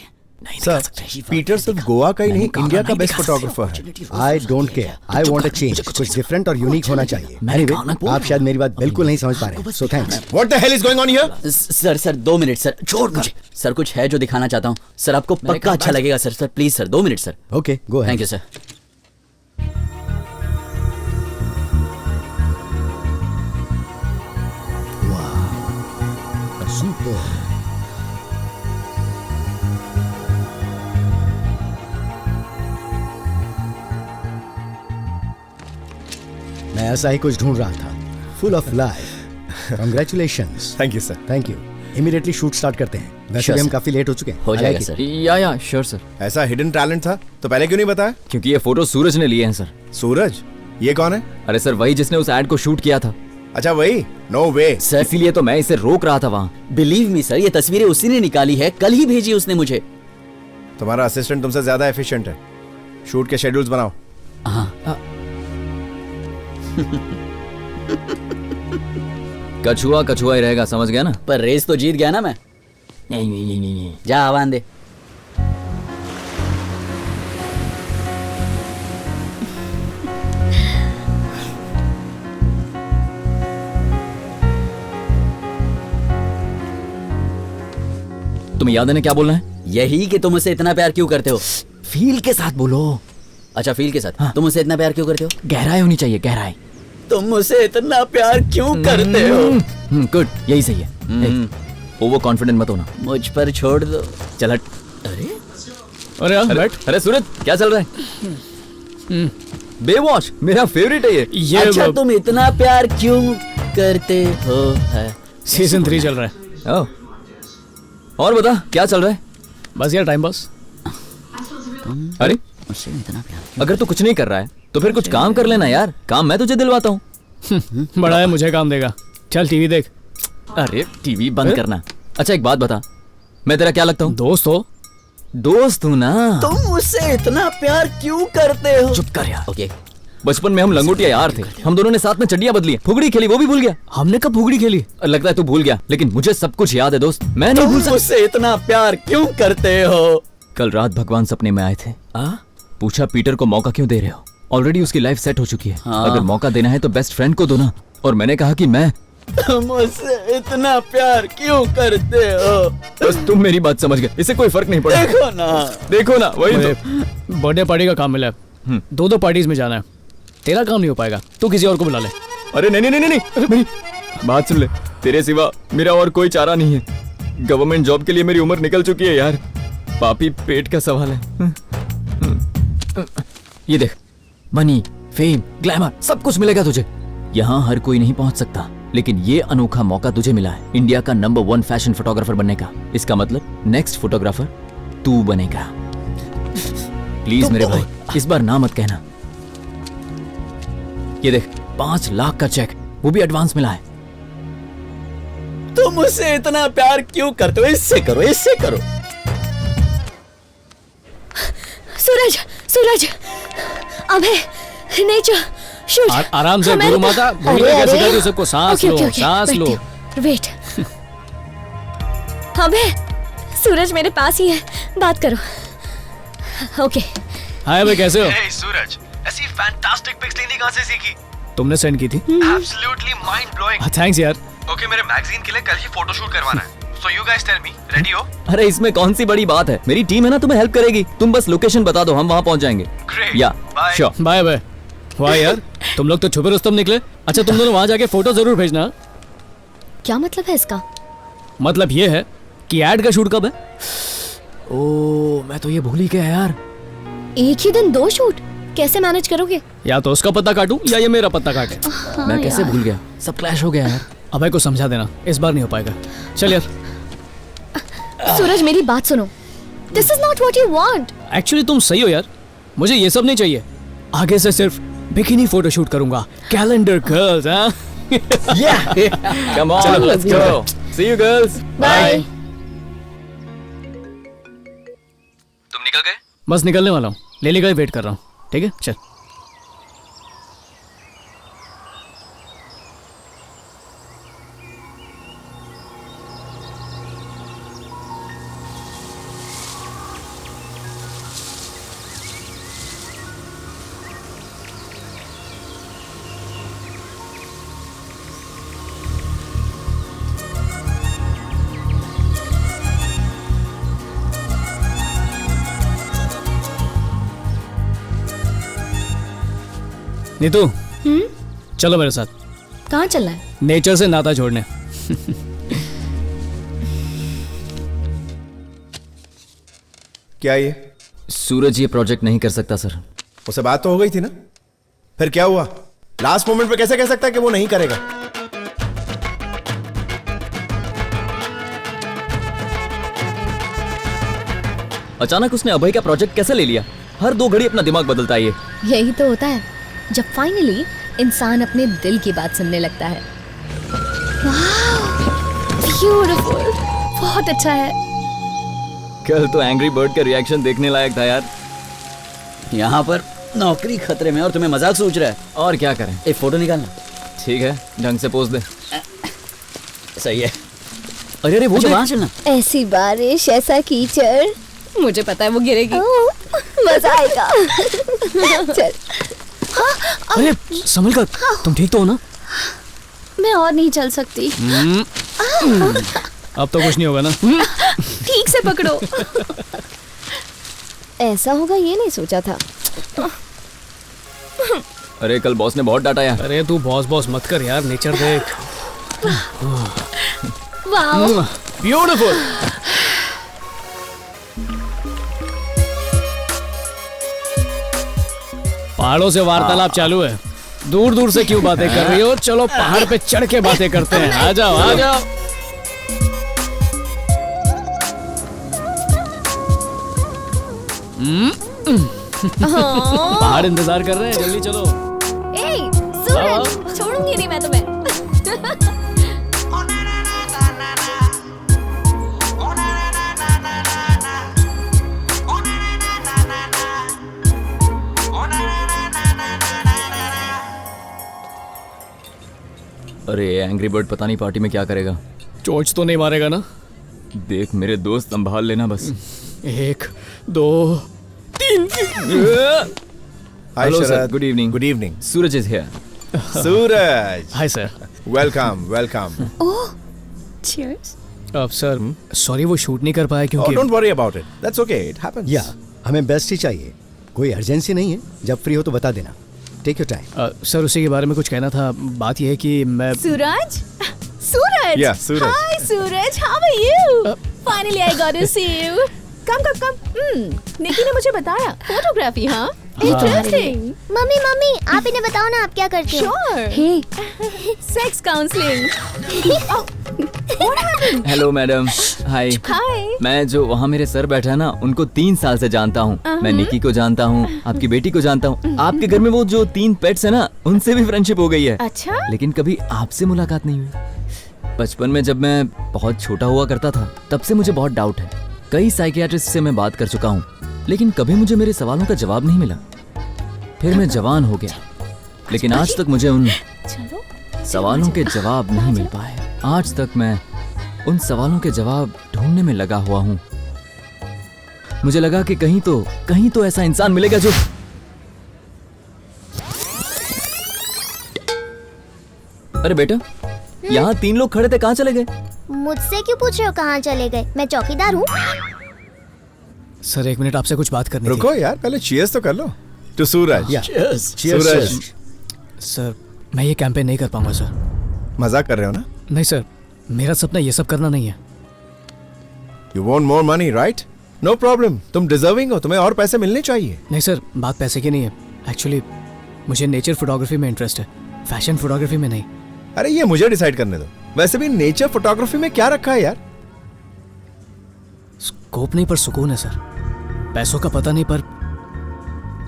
सर, पीटर सिर्फ गोवा का ही नहीं, इंडिया का बेस्ट फोटोग्राफर है. I don't care. I want a change. कुछ डिफरेंट और यूनिक होना चाहिए. एनीवे, आप शायद मेरी बात बिल्कुल नहीं समझ पा रहे. So thanks. What the hell is going on here? Sir 2 minute sir, छोड़ मुझे. सर कुछ है जो दिखाना चाहता हूँ सर, आपको पक्का अच्छा लगेगा sir. Sir please sir, 2 minute sir. Okay, go ahead. Thank you sir. Super. ऐसा ही कुछ ढूंढ रहा था, full of life. Congratulations. Thank you sir. Thank you. Immediately shoot start करते हैं, वैसे भी हम काफी लेट हो चुके हैं। हो जाएगा सर। या श्योर सर। ऐसा हिडन टैलेंट था तो पहले क्यों नहीं बताया? क्योंकि ये फोटो सूरज ने लिए हैं सर। सूरज? ये कौन है? अरे सर वही जिसने उस एड को शूट किया था। अच्छा वही? नो वे सर, इसीलिए तो मैं इसे रोक रहा था वहाँ। बिलीव मी सर, ये तस्वीरें उसी ने निकाली है, कल ही भेजी उसने मुझे। तुम्हारा असिस्टेंट तुमसे ज्यादा एफिशिएंट है। शूट के शेड्यूल्स बनाओ। हाँ। कछुआ कछुआ ही रहेगा, समझ गया ना? पर रेस तो जीत गया ना मैं। नहीं। जा आवाज दे। तुम्हें याद है ना क्या बोलना है? यही कि तुम उसे इतना प्यार क्यों करते हो। फील के साथ बोलो। अच्छा फील के साथ। हाँ। तुम उसे इतना प्यार क्यों करते हो? गहराई होनी चाहिए, गहराई। तुम उसे इतना प्यार क्यों करते हो? गुड, यही सही है। ओवर कॉन्फिडेंट मत होना। मुझ पर छोड़ दो। चल हट। अरे यार बैठ। अरे सूरज क्या चल रहा है? बेवॉच मेरा फेवरेट है ये। अच्छा तुम इतना प्यार क्यों करते हो? है सीजन 3 चल रहा है। ओह, और बता क्या चल रहा है? बस यार टाइम पास। अरे मुझसे इतना प्यार अगर तू कुछ नहीं कर रहा है तो फिर कुछ काम कर लेना यार। काम मैं तुझे दिलवाता हूँ। बड़ा है, मुझे काम देगा। चल टीवी देख। अरे टीवी बंद करना। अच्छा एक बात बता, मैं तेरा क्या लगता हूँ? दोस्त हो? दोस्त हूँ ना। तुम मुझसे इतना प्यार क्यों करते हो? चुप कर यार। ओके। बचपन में हम लंगोटिया यार थे। हम दोनों ने साथ में चड्डियां बदली, फुगड़ी खेली, वो भी भूल गया। हमने कब फुगड़ी खेली? लगता है तू भूल गया, लेकिन मुझे सब कुछ याद है दोस्त। मैं नहीं भूल सकता। मुझसे इतना प्यार क्यों करते हो? कल रात भगवान सपने में आए थे। पूछा पीटर को मौका क्यों दे रहे हो? ऑलरेडी उसकी लाइफ सेट हो चुकी है। अगर मौका देना है तो बेस्ट फ्रेंड को दो ना। और मैंने कहा कि मैं मुझसे इतना प्यार क्यों करते हो? बस तुम मेरी बात समझ गए, इससे कोई फर्क नहीं पड़ा। देखो ना वही तो। बर्थडे पार्टी का काम मिला है, 2 पार्टीज में जाना है। तेरा काम नहीं हो पाएगा, तू किसी और को बुला ले। अरे नहीं, अरे मेरी बात सुन ले। तेरे सिवा मेरा और कोई चारा नहीं है। गवर्नमेंट जॉब के लिए मेरी उम्र निकल चुकी है यार। पापी पेट का सवाल है। ये देख, मनी, फेम, ग्लैमर सब कुछ मिलेगा तुझे। यहाँ हर कोई नहीं पहुंच सकता, लेकिन ये अनोखा मौका तुझे मिला है इंडिया का नंबर 1 फैशन फोटोग्राफर बनने का। इसका मतलब नेक्स्ट फोटोग्राफर तू बनेगा। प्लीज मेरे भाई, इस बार ना मत कहना। ये देख, 5 लाख का चेक, वो भी एडवांस मिला है। तुम मुझसे इतना प्यार क्यों करते हो? इससे करो, इससे करो। सूरज, सूरज, अबे, नेचर, शूट। आराम से गुरु माता, भूल गए कैसे करती हो सबको। सांस लो, सांस लो। वेट। अबे, सूरज मेरे पास ही है, बात करो। ओके। हाय भाई, कैसे हो? सूरज, ऐसी फैंटास्टिक पिक्स लेनी कहाँ से सीखी? तुमने सेंड की थी? Absolutely mind blowing। थैंक्स यार। ओके, मेरे मैगजीन के लिए कल ही फोटोशूट करवाना है। So you guys tell me, ready हो? अरे इसमें कौन सी बड़ी बात है, मेरी टीम है ना, तुम्हें हेल्प करेगी। तुम बस लोकेशन बता दो, हम वहाँ पहुँच जाएंगे। Great, या श्योर। Bye bye. वाह यार, तुम लोग तो छुपे रुस्तम निकले। अच्छा तुम दोनों वहाँ जाके फोटो जरूर भेजना। क्या मतलब है इसका? मतलब ये है कि एड का शूट कब है? ओह, मैं तो ये भूल ही गया यार। एक ही दिन 2 शूट कैसे मैनेज करोगे? या तो उसका पत्ता काटूं या ये मेरा पत्ता काटे। मैं कैसे भूल गया, सब क्लैश हो गया यार। अभय को समझा देना, इस बार नहीं हो पाएगा। चल यार। सूरज मेरी बात सुनो, this is not what you want. Actually तुम सही हो यार, मुझे ये सब नहीं चाहिए। आगे से सिर्फ बिकिनी फोटो शूट करूंगा। कैलेंडर गर्ल्स, हाँ? Come on, let's go. See you girls. Bye. तुम निकल गए? बस निकलने वाला हूँ, लेली का वेट कर रहा हूँ। ठीक है, चल। नीतू, चलो मेरे साथ। कहाँ चलना है? नेचर से नाता जोड़ने। क्या ये? सूरज ये प्रोजेक्ट नहीं कर सकता सर। उससे बात तो हो गई थी ना, फिर क्या हुआ? लास्ट मोमेंट पे कैसे कह सकता है कि वो नहीं करेगा? अचानक उसने अभय का प्रोजेक्ट कैसे ले लिया? हर 2 घड़ी अपना दिमाग बदलता है ये। यही तो होता है जब फाइनली इंसान अपने दिल की बात सुनने लगता है। ब्यूटीफुल, बहुत अच्छा है। कल तो एंग्री बर्ड का रिएक्शन देखने लायक था यार। यहाँ पर नौकरी खतरे में और तुम्हें मजाक सोच रहा है। और क्या करें? एक फोटो निकालना। ठीक है, ढंग से पोज दे। सही है। अरे अरे वो वहाँ चलना। ऐसी बारिश, ऐसा कीचड़, मुझे पता है वो गिरेगी। मजा आएगा। चल। अरे संभल कर, तुम ठीक तो हो ना? मैं और नहीं चल सकती। अब तो कुछ नहीं होगा ना? ठीक से पकड़ो। ऐसा होगा ये नहीं सोचा था। अरे कल बॉस ने बहुत डांटा यार। अरे तू बॉस मत कर यार, नेचर देख। Wow, beautiful. पहाड़ों से वार्तालाप चालू है। दूर दूर से क्यों बातें कर रही हो? चलो पहाड़ पे चढ़ के बातें करते हैं। आ जाओ आ जाओ। पहाड़ इंतजार कर रहे हैं, जल्दी चलो। ए, सूरज, छोड़ूंगी नहीं मैं तुम्हें। अरे एंग्री बर्ड पता नहीं पार्टी में क्या करेगा। चोच तो नहीं मारेगा ना? देख मेरे दोस्त, संभाल लेना बस। 1 2 3। Hello sir, good evening. Good evening. Suraj is here. Suraj. Hi sir. Welcome welcome. Oh, cheers. अब सर सॉरी वो शूट नहीं कर पाया क्योंकि don't worry about it, that's okay, it happens. या हमें बेस्ट ही चाहिए, कोई अर्जेंसी नहीं है, जब फ्री हो तो बता देना, टेक योर टाइम। सर उसी के बारे में कुछ कहना था। बात यह है कि मैं सूरज, सूरज। Yeah, Suraj. Hi, Suraj. How are you? Finally, I got to see you. Come. निकी ने मुझे बताया फोटोग्राफी। हाँ, इंटरेस्टिंग। मम्मी आप इन्हें बताओ ना आप क्या करते हो? Sure. Hey, sex counselling. Hello madam. Hi. Hi. मैं जो वहाँ मेरे सर बैठा है ना, उनको 3 साल से जानता हूँ। मैं निकी को जानता हूँ, आपकी बेटी को जानता हूँ। आपके घर में वो जो 3 पेट्स है ना, उनसे भी फ्रेंडशिप हो गई है। अच्छा। लेकिन कभी आपसे मुलाकात नहीं हुई। बचपन में जब मैं बहुत छोटा हुआ करता था, तब से मुझे बहुत डाउट है। कई साइकियाट्रिस्ट से मैं बात कर चुका हूँ, लेकिन कभी मुझे मेरे सवालों का जवाब नहीं मिला। फिर मैं जवान हो गया, लेकिन आज तक मुझे उन सवालों के जवाब नहीं मिल पाए। आज तक मैं उन सवालों के जवाब ढूंढने में लगा हुआ हूँ। मुझे लगा कि कहीं तो ऐसा इंसान मिलेगा जो अरे बेटा, यहाँ 3 लोग खड़े थे, कहाँ चले गए? मुझसे क्यों पूछ रहे हो कहाँ चले गए? मैं चौकीदार हूँ। सर 1 मिनट, आपसे कुछ बात करनी थी। रुको यार, पहले चीयर्स तो कर लो। To Suraj. सूरज। सर मैं ये कैंपेन नहीं कर पाऊंगा सर। मजाक कर रहे हो ना? नहीं सर, मेरा सपना ये सब करना नहीं है। You want more money right? No problem, तुम डिजर्विंग हो, तुम्हें और पैसे मिलने चाहिए। नहीं सर, बात पैसे की नहीं है। एक्चुअली मुझे नेचर फोटोग्राफी में इंटरेस्ट है, फैशन फोटोग्राफी में नहीं। अरे ये मुझे डिसाइड करने दो। वैसे भी नेचर फोटोग्राफी में क्या रखा है यार? स्कोप नहीं पर सुकून है सर। पैसों का पता नहीं पर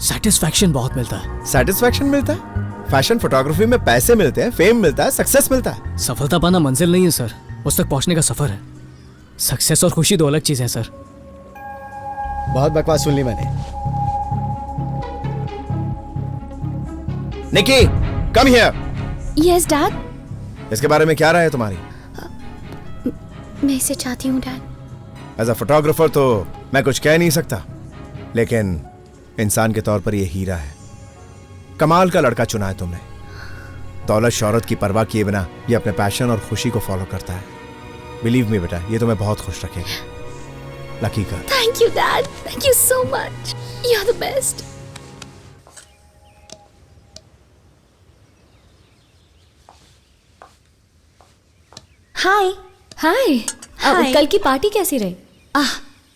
सेटिस्फैक्शन बहुत मिलता है। सेटिस्फैक्शन मिलता है? फैशन फोटोग्राफी में पैसे मिलते हैं, फेम मिलता है, सक्सेस मिलता है। सफलता पाना मंजिल नहीं है सर, उस तक पहुंचने का सफर है। सक्सेस और खुशी 2 अलग चीजें हैं सर। बहुत बकवास सुन ली मैंने। निकी, कम हियर। Yes dad. इसके बारे में क्या राय है तुम्हारी? मैं इसे चाहती हूँ डैड। एज अ फोटोग्राफर तो मैं कुछ कह नहीं सकता, लेकिन इंसान के तौर पर ये हीरा है। कमाल का लड़का चुना है तुमने। दौलत शौहरत की परवाह किए बिना ये अपने पैशन और खुशी को फॉलो करता है। बिलीव मी बेटा, ये तुम्हें बहुत खुश रखेगा। Lucky girl. Thank you dad, thank you so much, you are the best. Hi hi. कल की पार्टी कैसी रही?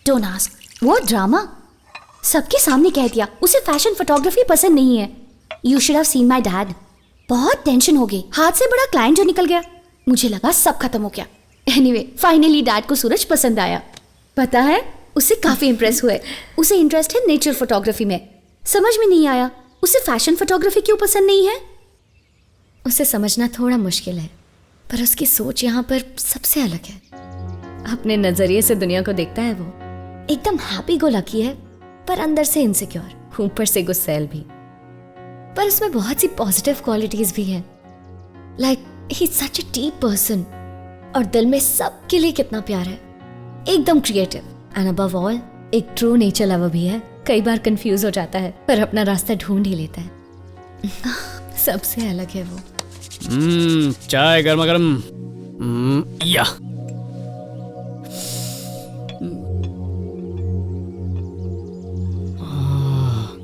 Don't ask. वो ड्रामा सबके सामने कह दिया उसे फैशन फोटोग्राफी पसंद नहीं है। You should have seen my dad. बहुत टेंशन हो गई, हाथ से बड़ा क्लाइंट जो निकल गया, मुझे लगा सब खत्म हो गया। एनीवे, फाइनली डैड को सूरज पसंद आया। पता है, उसे काफी इम्प्रेस हुए। उसे इंटरेस्ट है नेचर फोटोग्राफी में। समझ में नहीं आया उसे फैशन फोटोग्राफी क्यों पसंद नहीं है। उसे समझना थोड़ा मुश्किल है, पर उसकी सोच यहाँ पर सबसे अलग है। अपने नजरिए से दुनिया को देखता है वो। एकदम हैप्पी गो लकी है, पर अंदर से इनसिक्योर, ऊपर से गुस्सैल भी। पर उसमें बहुत सी पॉजिटिव क्वालिटीज भी हैं। Like he is such a deep person, और दिल में सबके लिए कितना प्यार है। एकदम क्रिएटिव एंड अबव ऑल एक ट्रू नेचर लवर भी है। कई बार कंफ्यूज हो जाता है, पर अपना रास्ता ढूंढ ही लेता है। सबसे अलग है वो। चाय गर्मा गर्म। या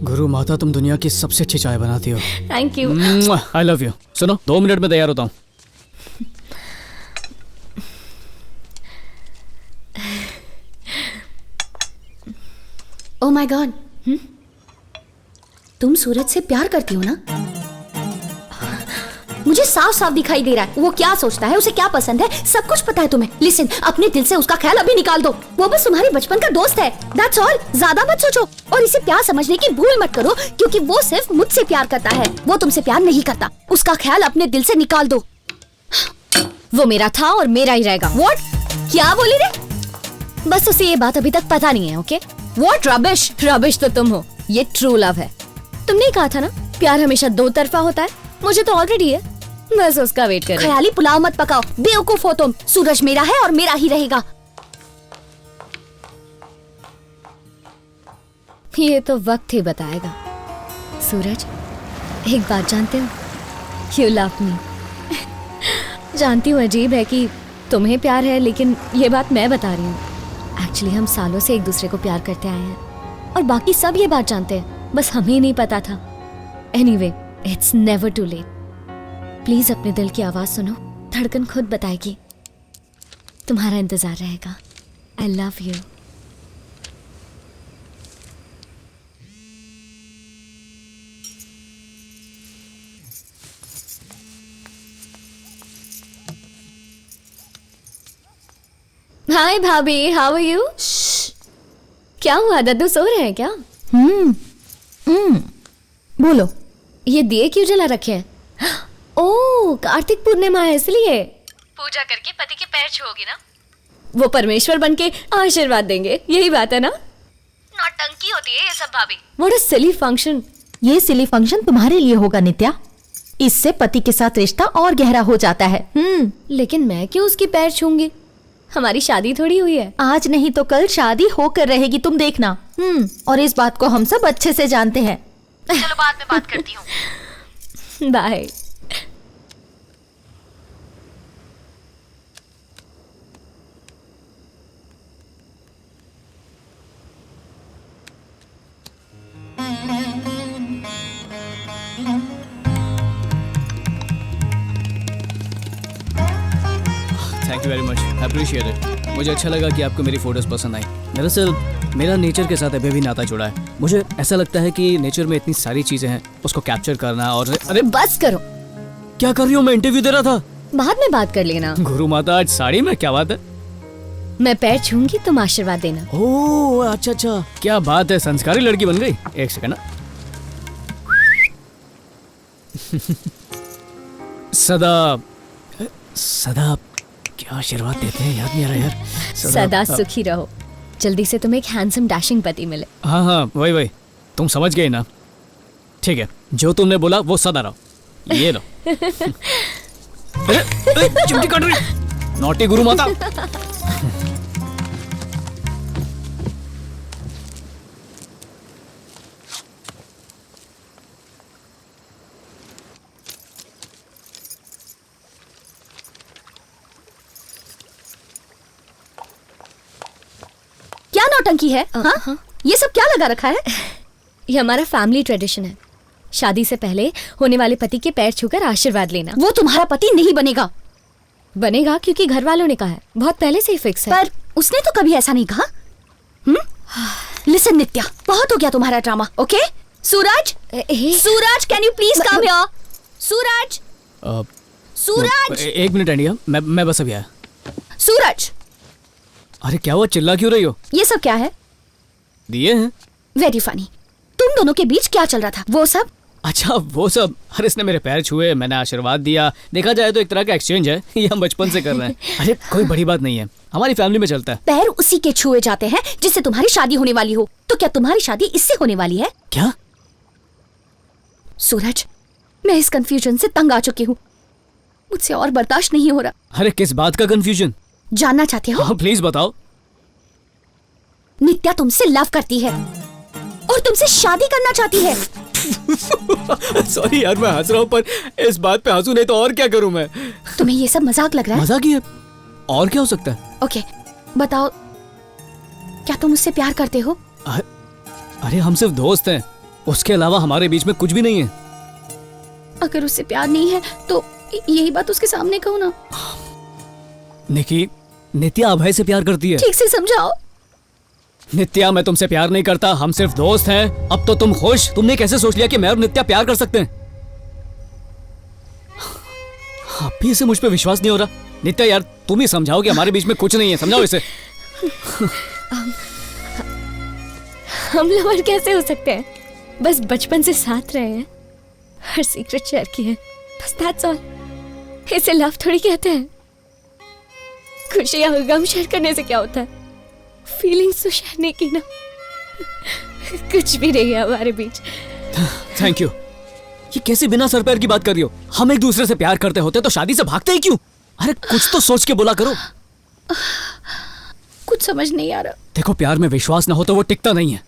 गुरु माता, तुम दुनिया की सबसे अच्छी चाय बनाती हो। Thank you. I love you. सुनो, 2 मिनट में तैयार होता हूँ। ओह माय गॉड, तुम सूरज से प्यार करती हो ना? मुझे साफ साफ दिखाई दे रहा है वो क्या सोचता है, उसे क्या पसंद है, सब कुछ पता है तुम्हें। लिसन, अपने दिल से उसका ख्याल अभी निकाल दो। वो बस तुम्हारे बचपन का दोस्त है, दैट्स ऑल। ज्यादा मत सोचो और इसे प्यार समझने की भूल मत करो, क्योंकि वो सिर्फ मुझसे प्यार करता है, वो तुमसे प्यार नहीं करता। उसका ख्याल अपने दिल से निकाल दो। वो मेरा था और मेरा ही रहेगा। व्हाट? क्या बोली रे? बस उसे ये बात अभी तक पता नहीं है। ओके? What rubbish? रबिश तो तुम हो, ये ट्रू लव है। तुमने कहा था ना प्यार हमेशा 2 तरफा होता है। मुझे तो ऑलरेडी है, बस उसका वेट कर। ख्याली पुलाव मत पकाओ, बेवकूफ हो तुम। सूरज मेरा है और मेरा ही रहेगा। ये तो वक्त ही बताएगा। सूरज, एक बात जानते हो, यू लव मी। जानती हूँ अजीब है कि तुम्हें प्यार है, लेकिन ये बात मैं बता रही हूँ। एक्चुअली हम सालों से एक दूसरे को प्यार करते आए हैं, और बाकी सब ये बात जानते हैं, बस हमें नहीं पता था। Anyway, it's never too late. Please अपने दिल की आवाज सुनो, धड़कन खुद बताएगी। तुम्हारा इंतजार रहेगा। आई लव यू। हाय भाभी, हाउ आर यू? क्या हुआ, दद्दू सो रहे हैं क्या? बोलो। ये दिए क्यों जला रखे हैं? ओह, कार्तिक पूर्णिमा है इसलिए। पूजा करके पति के पैर छूओगी ना? वो परमेश्वर बनके आशीर्वाद देंगे, यही बात है ना? नौटंकी होती है ये सब भाभी। What a silly function. ये सिली फंक्शन तुम्हारे लिए होगा नित्या। इससे पति के साथ रिश्ता और गहरा हो जाता है। लेकिन मैं क्यों उसके पैर छूंगी? हमारी शादी थोड़ी हुई है। आज नहीं तो कल शादी होकर रहेगी, तुम देखना। और इस बात को हम सब अच्छे से जानते हैं। चलो बाद में बात करती हूँ। Bye. Thank you very much, appreciate it. मुझे अच्छा लगा कि आपको मेरी फोटोज पसंद आई। दरअसल मेरा नेचर के साथ अभी भी नाता जुड़ा है। मुझे ऐसा लगता है कि नेचर में इतनी सारी चीजें हैं, उसको कैप्चर करना। और अरे बस करो। क्या कर रही हो? मैं इंटरव्यू दे रहा था। बाद में बात कर लेना। गुरु माता, आज साड़ी में क्या बात है? मैं पैर छूंगी, तुम आशीर्वाद देना। ओह अच्छा अच्छा, क्या बात है, संस्कारी लड़की बन गई। एक सेकंड ना। सदा सदा क्या आशीर्वाद देते हैं, याद नहीं आ रहा यार। सदा सुखी रहो, जल्दी से तुम्हें एक हैंडसम डैशिंग पति मिले। हाँ हाँ, वही तुम समझ गए ना। ठीक है, जो तुमने बोला वो सदा रहो। ये लो। अरे चिमटी काट रही, नॉटी गुरु माता। क्या नौटंकी है? हाँ? ये सब क्या लगा रखा है? ये हमारा फैमिली ट्रेडिशन है। शादी से पहले होने वाले पति के पैर छूकर आशीर्वाद लेना। वो तुम्हारा पति नहीं बनेगा। बनेगा क्योंकि घर वालों ने कहा है, बहुत पहले से ही फिक्स है। पर उसने तो कभी ऐसा नहीं कहा। लिसन नित्या, बहुत हो गया तुम्हारा drama. Okay? Suraj, Suraj, can you please come here? Suraj, Suraj, एक मिनट इंडिया, मैं बस अभी आया। सूरज, अरे क्या हुआ, चिल्ला क्यों रही हो? ये सब क्या है? दिए हैं। Very funny. तुम दोनों के बीच क्या चल रहा था? वो सब? अच्छा वो सब। अरे इसने मेरे पैर छुए, मैंने आशीर्वाद दिया। देखा जाए तो एक तरह का एक्सचेंज है, ये हम बचपन से कर रहे हैं। अरे कोई बड़ी बात नहीं है, हमारी फैमिली में चलता है। पैर उसी के छुए जाते हैं जिससे तुम्हारी शादी होने वाली हो। तो क्या तुम्हारी शादी इससे होने वाली है? क्या? सूरज, मैं इस कंफ्यूजन से तंग आ चुकी हूँ, मुझसे और बर्दाश्त नहीं हो रहा। अरे किस बात का कंफ्यूजन? जानना चाहते हो? हाँ प्लीज बताओ। नित्या तुमसे लव करती है और तुमसे शादी करना चाहती है। सॉरी यार, मैं हंस रहा हूँ, पर इस बात पे हंसू नहीं तो और क्या करूँ मैं? तुम्हें ये सब मजाक लग रहा है? मजाक ही है, और क्या हो सकता है? ओके, बताओ, क्या तुम मुझसे प्यार करते हो? अरे हम सिर्फ दोस्त हैं, उसके अलावा हमारे बीच में कुछ भी नहीं है। अगर उससे प्यार नहीं है तो यही बात उसके सामने कहो ना। निकी, नित्या अभय से प्यार करती है। ठीक से समझाओ। नित्या, मैं तुमसे प्यार नहीं करता, हम सिर्फ दोस्त हैं। अब तो तुम खुश? तुमने कैसे सोच लिया कि मैं और नित्या प्यार कर सकते हैं? अब भी इसे मुझ पे विश्वास नहीं हो रहा। नित्या यार, तुम ही समझाओ कि हमारे बीच में कुछ नहीं है, समझाओ इसे। हम लवर कैसे हो सकते हैं? बस बचपन से साथ रहे हैं, हर सीक्रेट शेयर किए हैं, बस दैट्स ऑल। इसे लव थोड़ी कहते हैं। खुशी या गम शेयर करने से क्या होता है? फीलिंग्स तो शेयर नहीं की ना। कुछ भी नहीं है हमारे बीच। Thank you. ये कैसी बिना सर पैर की बात कर रही हो? हम एक दूसरे से प्यार करते होते तो शादी से भागते ही क्यों? अरे कुछ तो सोच के बोला करो। कुछ समझ नहीं आ रहा। देखो, प्यार में विश्वास ना हो तो वो टिकता नहीं है,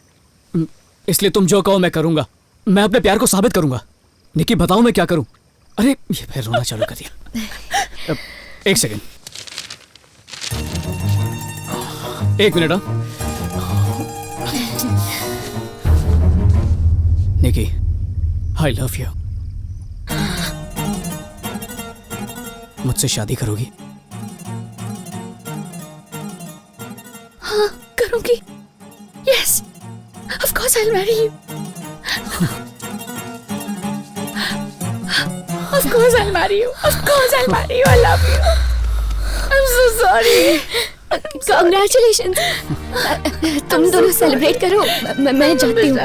इसलिए तुम जो कहो मैं करूंगा। मैं अपने प्यार को साबित करूंगा। निकी बताओ मैं क्या करूं? अरे ये फिर रोना चालू कर दिया। एक सेकंड, एक minute. Nikki, I love you. मुझसे शादी करोगी? हाँ, करूंगी। Yes, of course I will marry you. Of course I'll marry you. Of course I'll marry you. I love you. I'm so sorry. Congratulations. तुम दोनों सेलिब्रेट करो, मैं जाती हूँ।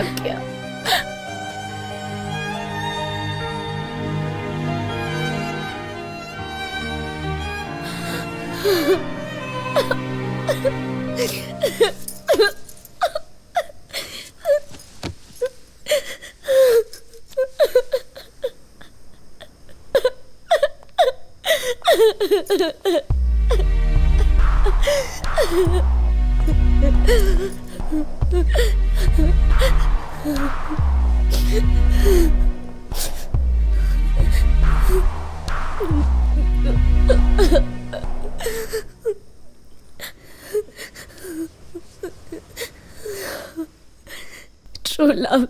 True love.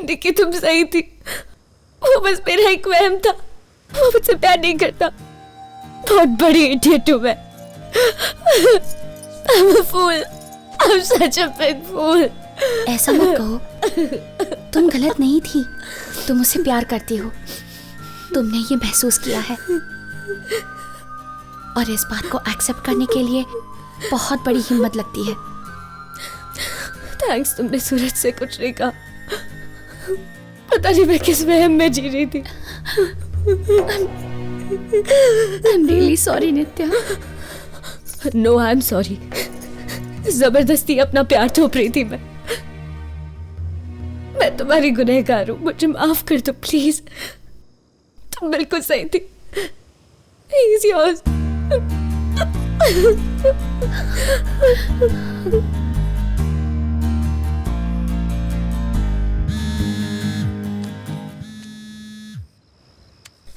निकी तुम सही थी, वो बस मेरा एक वहम था। वो मुझसे प्यार नहीं करता। बहुत बड़ी इडियट हूँ मैं। I'm a fool. I'm such a big fool. ऐसा मत कहो, तुम गलत नहीं थी। तुम उसे प्यार करती हो, तुमने ये महसूस किया है, और इस बात को एक्सेप्ट करने के लिए बहुत बड़ी हिम्मत लगती है। थैंक्स, तुमने सूरज से कुछ नहीं कहा। पता नहीं मैं किस वहम में जी रही थी। I'm really sorry Nitya. No, I'm sorry. जबरदस्ती अपना प्यार थोप रही थी मैं। मैं तुम्हारी गुनहगार हूँ, मुझे माफ कर दो प्लीज। तुम बिल्कुल सही थी। He's yours.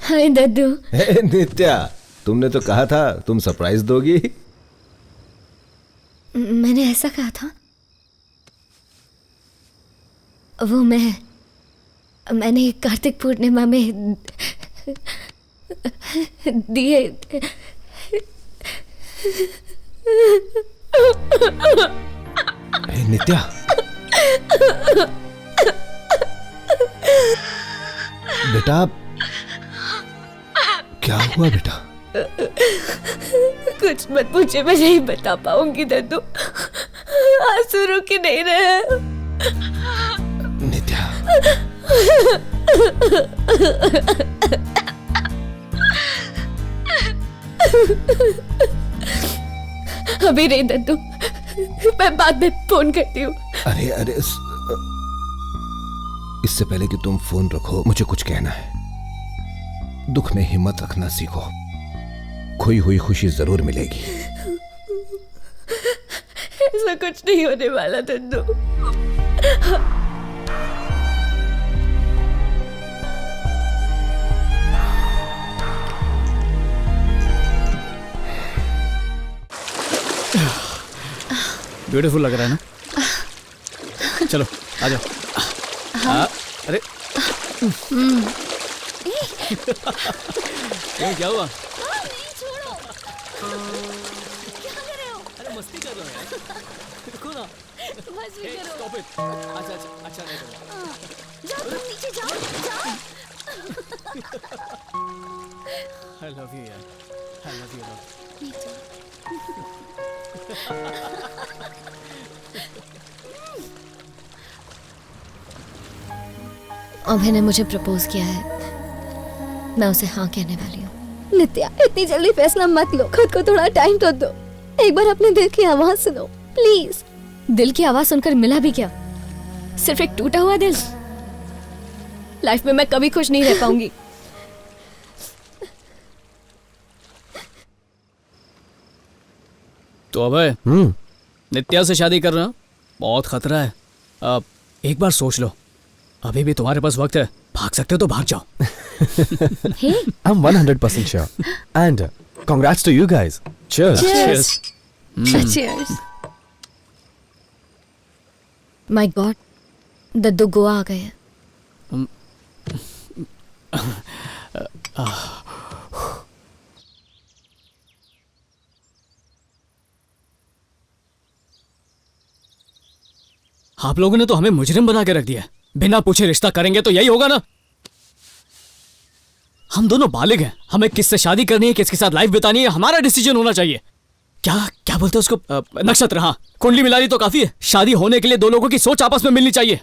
हाय दद्दू। नित्या, तुमने तो कहा था तुम सरप्राइज दोगी। मैंने ऐसा कहा था? वो मैंने कार्तिक पूर्णिमा में दिए। नित्या, बेटा क्या हुआ बेटा? कुछ मत पूछे, मैं नहीं बता पाऊंगी दद्दू, आंसू रुक ही नहीं रहे। नित्या अभी नहीं दद्दू, मैं बाद में फोन करती हूँ। अरे अरे इससे पहले कि तुम फोन रखो मुझे कुछ कहना है। दुख में हिम्मत रखना सीखो, खोई हुई खुशी जरूर मिलेगी। ऐसा कुछ नहीं होने वाला दद्दू। ब्यूटीफुल लग रहा है ना? चलो आ जाओ। हाँ। अरे क्या हुआ? अरे मस्ती कर रहे हो यार, रुको ना। Stop it. अच्छा नहीं करो। जाओ तुम नीचे जाओ। I love you यार, I love you love. अभय ने मुझे प्रपोज किया है, मैं उसे हाँ कहने वाली हूँ। नित्या, इतनी जल्दी फैसला मत लो, खुद को थोड़ा टाइम तो दो। एक बार अपने दिल की आवाज सुनो प्लीज। दिल की आवाज सुनकर मिला भी क्या? सिर्फ एक टूटा हुआ दिल। लाइफ में मैं कभी खुश नहीं रह पाऊंगी। तो अभय, नित्या से शादी करना बहुत खतरा है। अब एक बार सोच लो, अभी भी तुम्हारे पास वक्त है, भाग सकते हो तो भाग जाओ। I'm 100% sure. And congrats to you guys. Cheers. Cheers. Cheers. My God, दद्दू गोवा आ गए हैं। आप लोगों ने तो हमें मुजरिम बना के रख दिया। बिना पूछे रिश्ता करेंगे तो यही होगा ना। हम दोनों बालिग हैं, हमें किससे शादी करनी है, किसके साथ लाइफ बितानी है, हमारा डिसीजन होना चाहिए। क्या बोलते हैं उसको? नक्षत्र। हाँ, कुंडली मिला ली तो काफी है। शादी होने के लिए दो लोगों की सोच आपस में मिलनी चाहिए।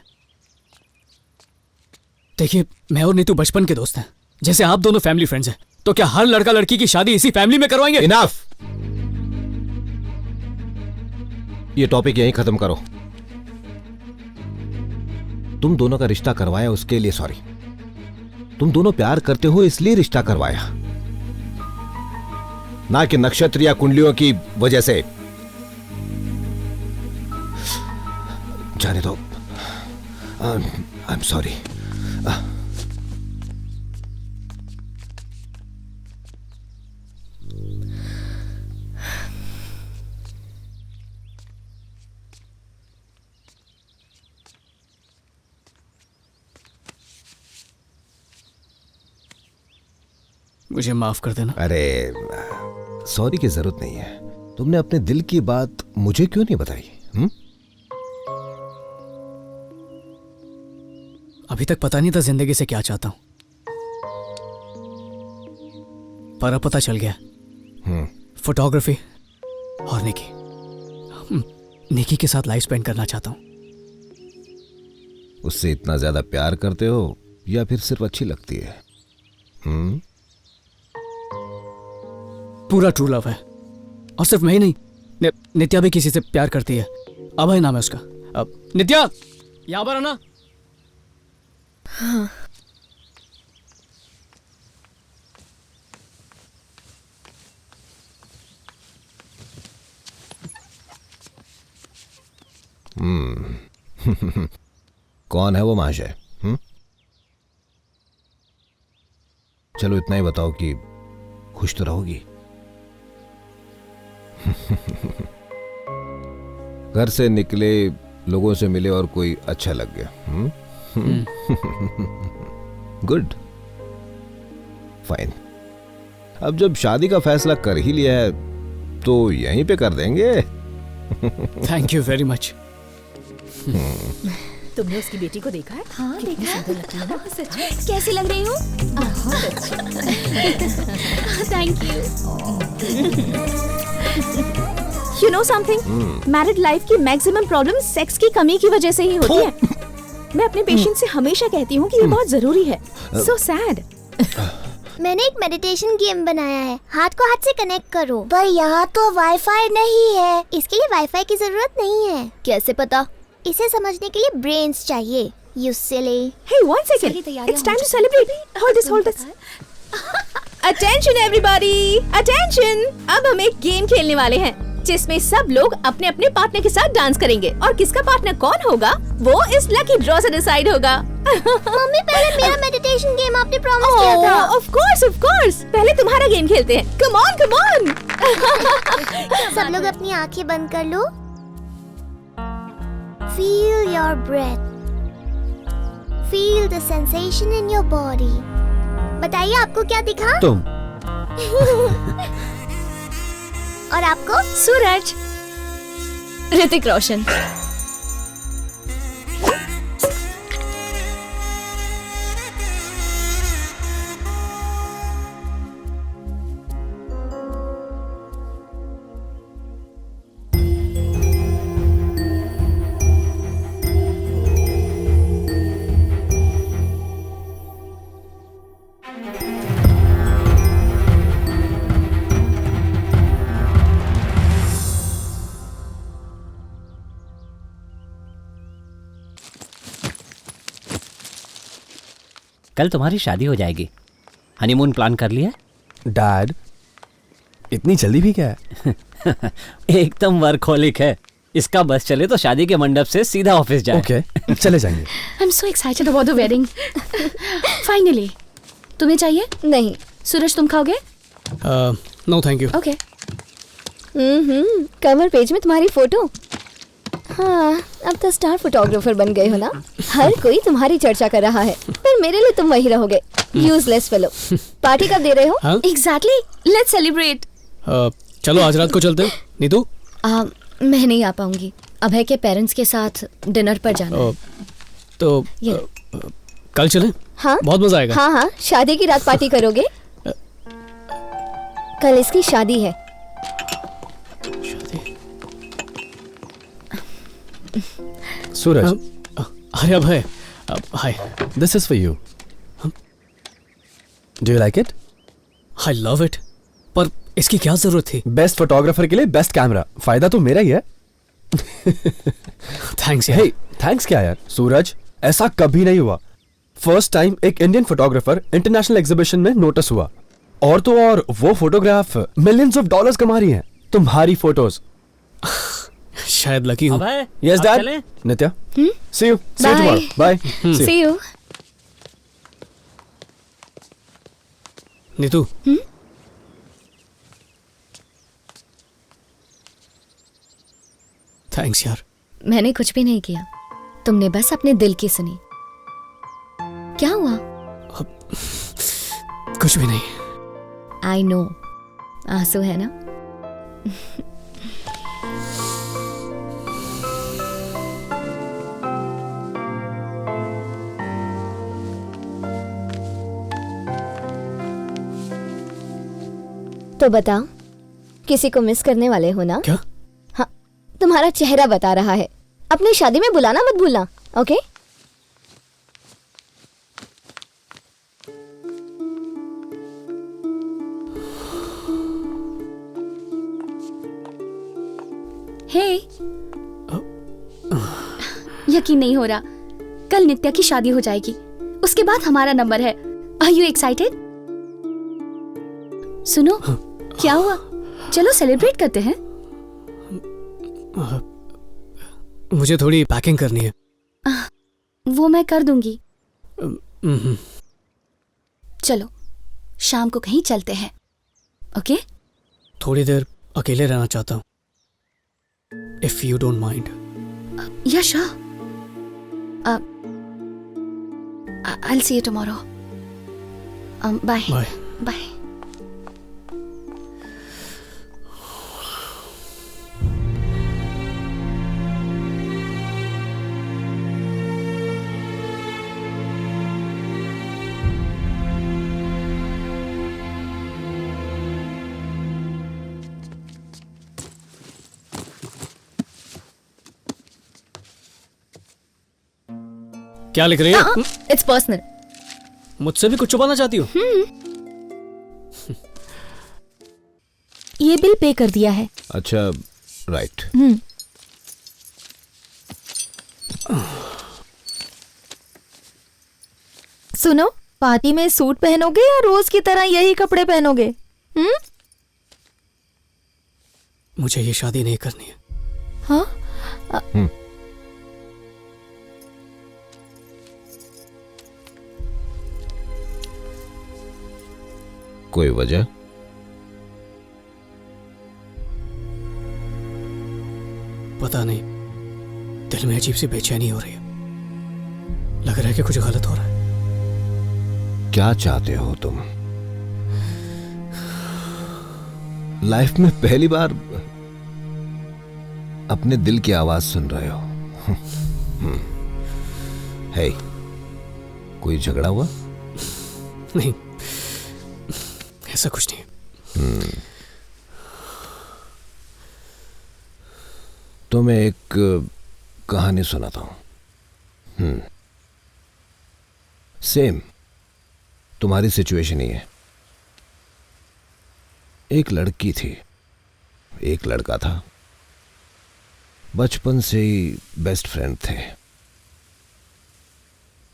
देखिए, मैं और नीतू बचपन के दोस्त हैं, जैसे आप दोनों फैमिली फ्रेंड्स हैं, तो क्या हर लड़का लड़की की शादी इसी फैमिली में करवाएंगे? इनफ। ये टॉपिक यहीं खत्म करो। तुम दोनों का रिश्ता करवाया उसके लिए सॉरी। तुम दोनों प्यार करते हो इसलिए रिश्ता करवाया, ना कि नक्षत्र या कुंडलियों की वजह से। जाने दो। आई एम सॉरी। मुझे माफ कर देना। अरे सॉरी की जरूरत नहीं है। तुमने अपने दिल की बात मुझे क्यों नहीं बताई? अभी तक पता नहीं था जिंदगी से क्या चाहता हूं, पर अब पता चल गया। फोटोग्राफी और निकी के साथ लाइफ स्पेंड करना चाहता हूं। उससे इतना ज्यादा प्यार करते हो या फिर सिर्फ अच्छी लगती है? पूरा ट्रू लव है, और सिर्फ मैं ही नहीं, नित्या भी किसी से प्यार करती है। अभय नाम है उसका। अब नित्या, यहां पर आना। हाँ। कौन है वो महाशय? चलो इतना ही बताओ कि खुश तो रहोगी। घर से निकले, लोगों से मिले और कोई अच्छा लग गया। Good, fine. अब जब शादी का फैसला कर ही लिया है तो यहीं पे कर देंगे। Thank you very much. तुमने उसकी बेटी को देखा है? हाँ देखा है। लगती है ना? सच में? कैसी लग रही हूँ? बहुत अच्छी। Thank you. You know something? Married life की मैक्सिमम प्रॉब्लम सेक्स की कमी की वजह से ही होती है। मैं अपने पेशेंट से हमेशा कहती हूँ कि ये बहुत जरूरी है। So sad. मैंने एक मेडिटेशन गेम बनाया है, हाथ को हाथ से कनेक्ट करो। पर यहाँ तो वाईफाई नहीं है। इसके लिए वाईफाई की जरूरत नहीं है। कैसे पता? इसे समझने के लिए ब्रेन्स चाहिए। You silly. Hey, one second. It's time to celebrate. Hold this. Attention everybody. Attention. अब हम एक गेम खेलने वाले हैं जिसमें सब लोग अपने अपने पार्टनर के साथ डांस करेंगे और किसका पार्टनर कौन होगा वो इस लकी ड्रॉ से डिसाइड होगा। मम्मी पहले मेरा मेडिटेशन गेम आपने प्रॉमिस किया था। Of course. पहले तुम्हारा गेम खेलते हैं। Come on. सब लोग अपनी आंखें बंद कर लो। Feel your breath. Feel the sensation in your body. बताइए आपको क्या दिखा? तुम। और आपको? सूरज। ऋतिक रोशन। कल तुम्हारी शादी हो जाएगी। हनीमून प्लान कर लिया? डैड, इतनी जल्दी भी क्या है? एकदम वर्कहोलिक है। इसका बस चले तो शादी के मंडप से सीधा ऑफिस जाए। ओके, चले जाएंगे। I'm so excited about the wedding. Finally. तुम्हें चाहिए? नहीं। सूरज तुम खाओगे? No thank you. Okay. Cover page में तुम्हारी फोटो। हाँ, अब तो स्टार फोटोग्राफर बन गए हो ना। हर कोई तुम्हारी चर्चा कर रहा है, पर मेरे लिए तुम वही रहोगे, यूजलेस फेलो। पार्टी कब दे रहे हो? Exactly. Let's celebrate. चलो आज रात को चलते हैं। नीतू? मैं नहीं आ पाऊंगी। अभय के पेरेंट्स के साथ डिनर पर जाना है। तो कल चलें? हाँ, बहुत मजा आएगा। हाँ, शादी की रात पार्टी करोगे? कल इसकी शादी है। सूरज। अरे अभय, हाय। This is for you. Do you like it? I love it. पर इसकी क्या जरूरत थी? बेस्ट फोटोग्राफर के लिए बेस्ट कैमरा। फायदा तो मेरा ही है। थैंक्स यार। Hey, थैंक्स क्या यार? सूरज, ऐसा कभी नहीं हुआ। फर्स्ट टाइम एक इंडियन फोटोग्राफर इंटरनेशनल एग्जीबिशन में नोटिस हुआ। और तो और वो फोटोग्राफ मिलियंस ऑफ डॉलर्स कमा रही हैं। तुम्हारी फोटोज। शायद लकी हूँ। Yes, Dad. Nitya, see you tomorrow. Bye. See you. Neetu, thanks यार। मैंने कुछ भी नहीं किया, तुमने बस अपने दिल की सुनी। क्या हुआ? कुछ भी नहीं। I know. आंसू है ना? तो बताओ, किसी को मिस करने वाले हो ना? क्या? हाँ, तुम्हारा चेहरा बता रहा है। अपनी शादी में बुलाना मत भूलना, ओके? हे, यकीन नहीं हो रहा, कल नित्या की शादी हो जाएगी, उसके बाद हमारा नंबर है। Are you excited? सुनो, क्या हुआ? चलो सेलिब्रेट करते हैं। मुझे थोड़ी पैकिंग करनी है। वो मैं कर दूंगी। चलो शाम को कहीं चलते हैं, ओके? थोड़ी देर अकेले रहना चाहता हूँ, इफ यू डोंट माइंड। या sure. I'll see you tomorrow. Bye. Bye. Bye. क्या लिख रही है? It's personal. मुझसे भी कुछ छुपाना चाहती हो? ये बिल पे कर दिया है। अच्छा, राइट। सुनो, पार्टी में सूट पहनोगे या रोज की तरह यही कपड़े पहनोगे? मुझे ये शादी नहीं करनी है। हाँ? कोई वजह? पता नहीं, दिल में अजीब सी बेचैनी हो रही है। लग रहा है कि कुछ गलत हो रहा है। क्या चाहते हो तुम? लाइफ में पहली बार अपने दिल की आवाज सुन रहे हो। हे, कोई झगड़ा हुआ? नहीं, ऐसा कुछ नहीं। तो मैं एक कहानी सुनाता हूं। सेम तुम्हारी सिचुएशन ही है। एक लड़की थी, एक लड़का था। बचपन से ही बेस्ट फ्रेंड थे।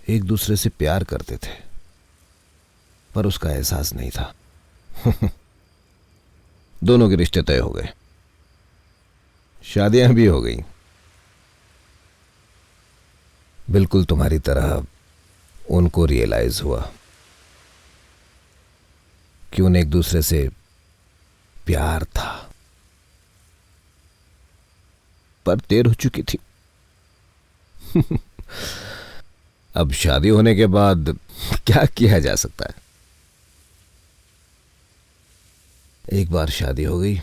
एक दूसरे से प्यार करते थे, पर उसका एहसास नहीं था। दोनों के रिश्ते तय हो गए, शादियां भी हो गई। बिल्कुल तुम्हारी तरह उनको रियलाइज हुआ कि उन्हें एक दूसरे से प्यार था, पर देर हो चुकी थी। अब शादी होने के बाद क्या किया जा सकता है? एक बार शादी हो गई,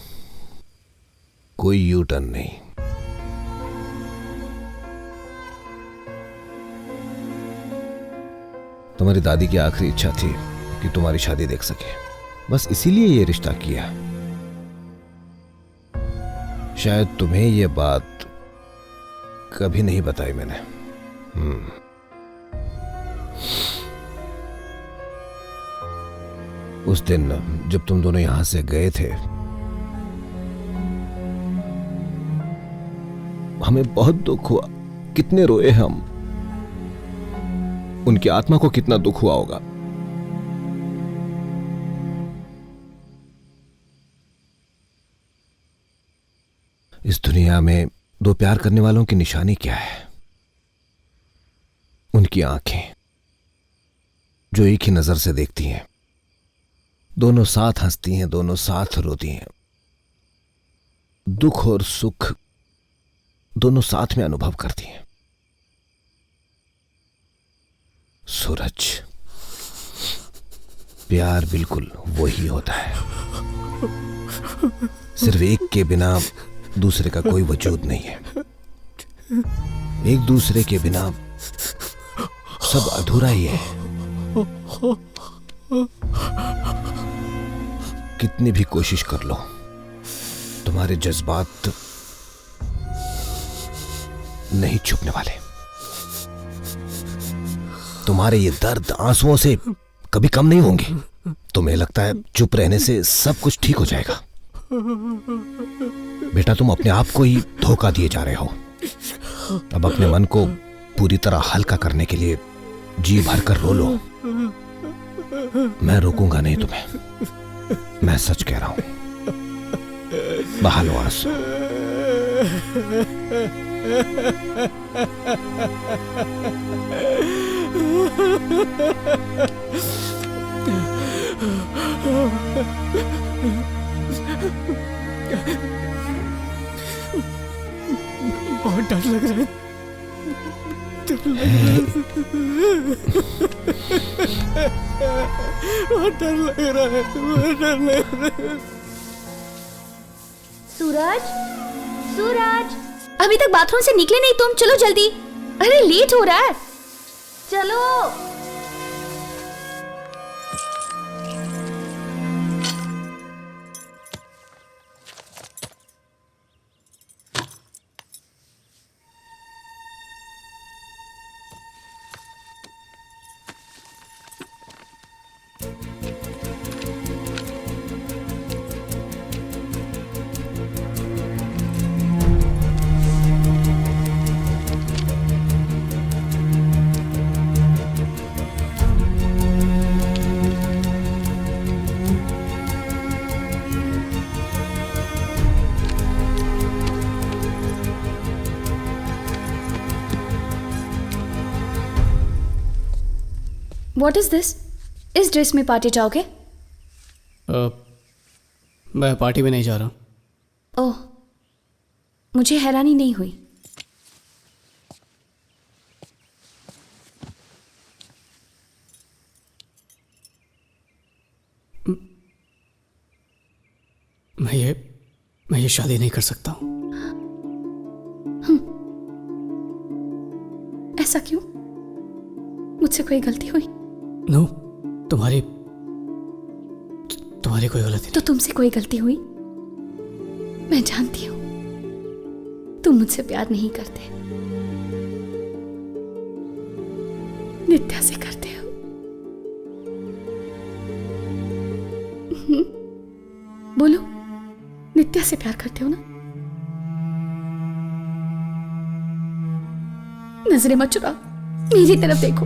कोई यू टर्न नहीं। तुम्हारी दादी की आखिरी इच्छा थी कि तुम्हारी शादी देख सके, बस इसीलिए ये रिश्ता किया। शायद तुम्हें ये बात कभी नहीं बताई मैंने। उस दिन जब तुम दोनों यहां से गए थे, हमें बहुत दुख हुआ। कितने रोए हम। उनकी आत्मा को कितना दुख हुआ होगा। इस दुनिया में दो प्यार करने वालों की निशानी क्या है? उनकी आंखें जो एक ही नजर से देखती हैं, दोनों साथ हंसती हैं, दोनों साथ रोती हैं, दुख और सुख दोनों साथ में अनुभव करती हैं। सूरज, प्यार बिल्कुल वही होता है। सिर्फ एक के बिना दूसरे का कोई वजूद नहीं है। एक दूसरे के बिना सब अधूरा ही है। कितनी भी कोशिश कर लो, तुम्हारे जज्बात नहीं छुपने वाले। तुम्हारे ये दर्द आंसुओं से कभी कम नहीं होंगे। तुम्हें लगता है चुप रहने से सब कुछ ठीक हो जाएगा। बेटा, तुम अपने आप को ही धोखा दिए जा रहे हो। अब अपने मन को पूरी तरह हल्का करने के लिए जी भर कर रो लो। मैं रोकूंगा नहीं तुम्हें, मैं सच कह रहा हूं। बहा लो आंसू। बहुत डर लग रहा है। बहुत डर लग रहा है। बहुत डर लग रहा है। सूरज, सूरज, अभी तक बाथरूम से निकले नहीं तुम? चलो जल्दी, अरे लेट हो रहा है। चलो। What is this? इस ड्रेस में पार्टी जाओगे? मैं पार्टी में नहीं जा रहा। ओह, मुझे हैरानी नहीं हुई। मैं ये शादी नहीं कर सकता हूँ। ऐसा क्यों? मुझसे कोई गलती हुई? नो, तुम्हारी कोई गलती। तो तुमसे कोई गलती हुई? मैं जानती हूँ तुम मुझसे प्यार नहीं करते, नित्या से करते हो। बोलो, नित्या से प्यार करते हो ना? नजरें मत चुराओ, मेरी तरफ देखो।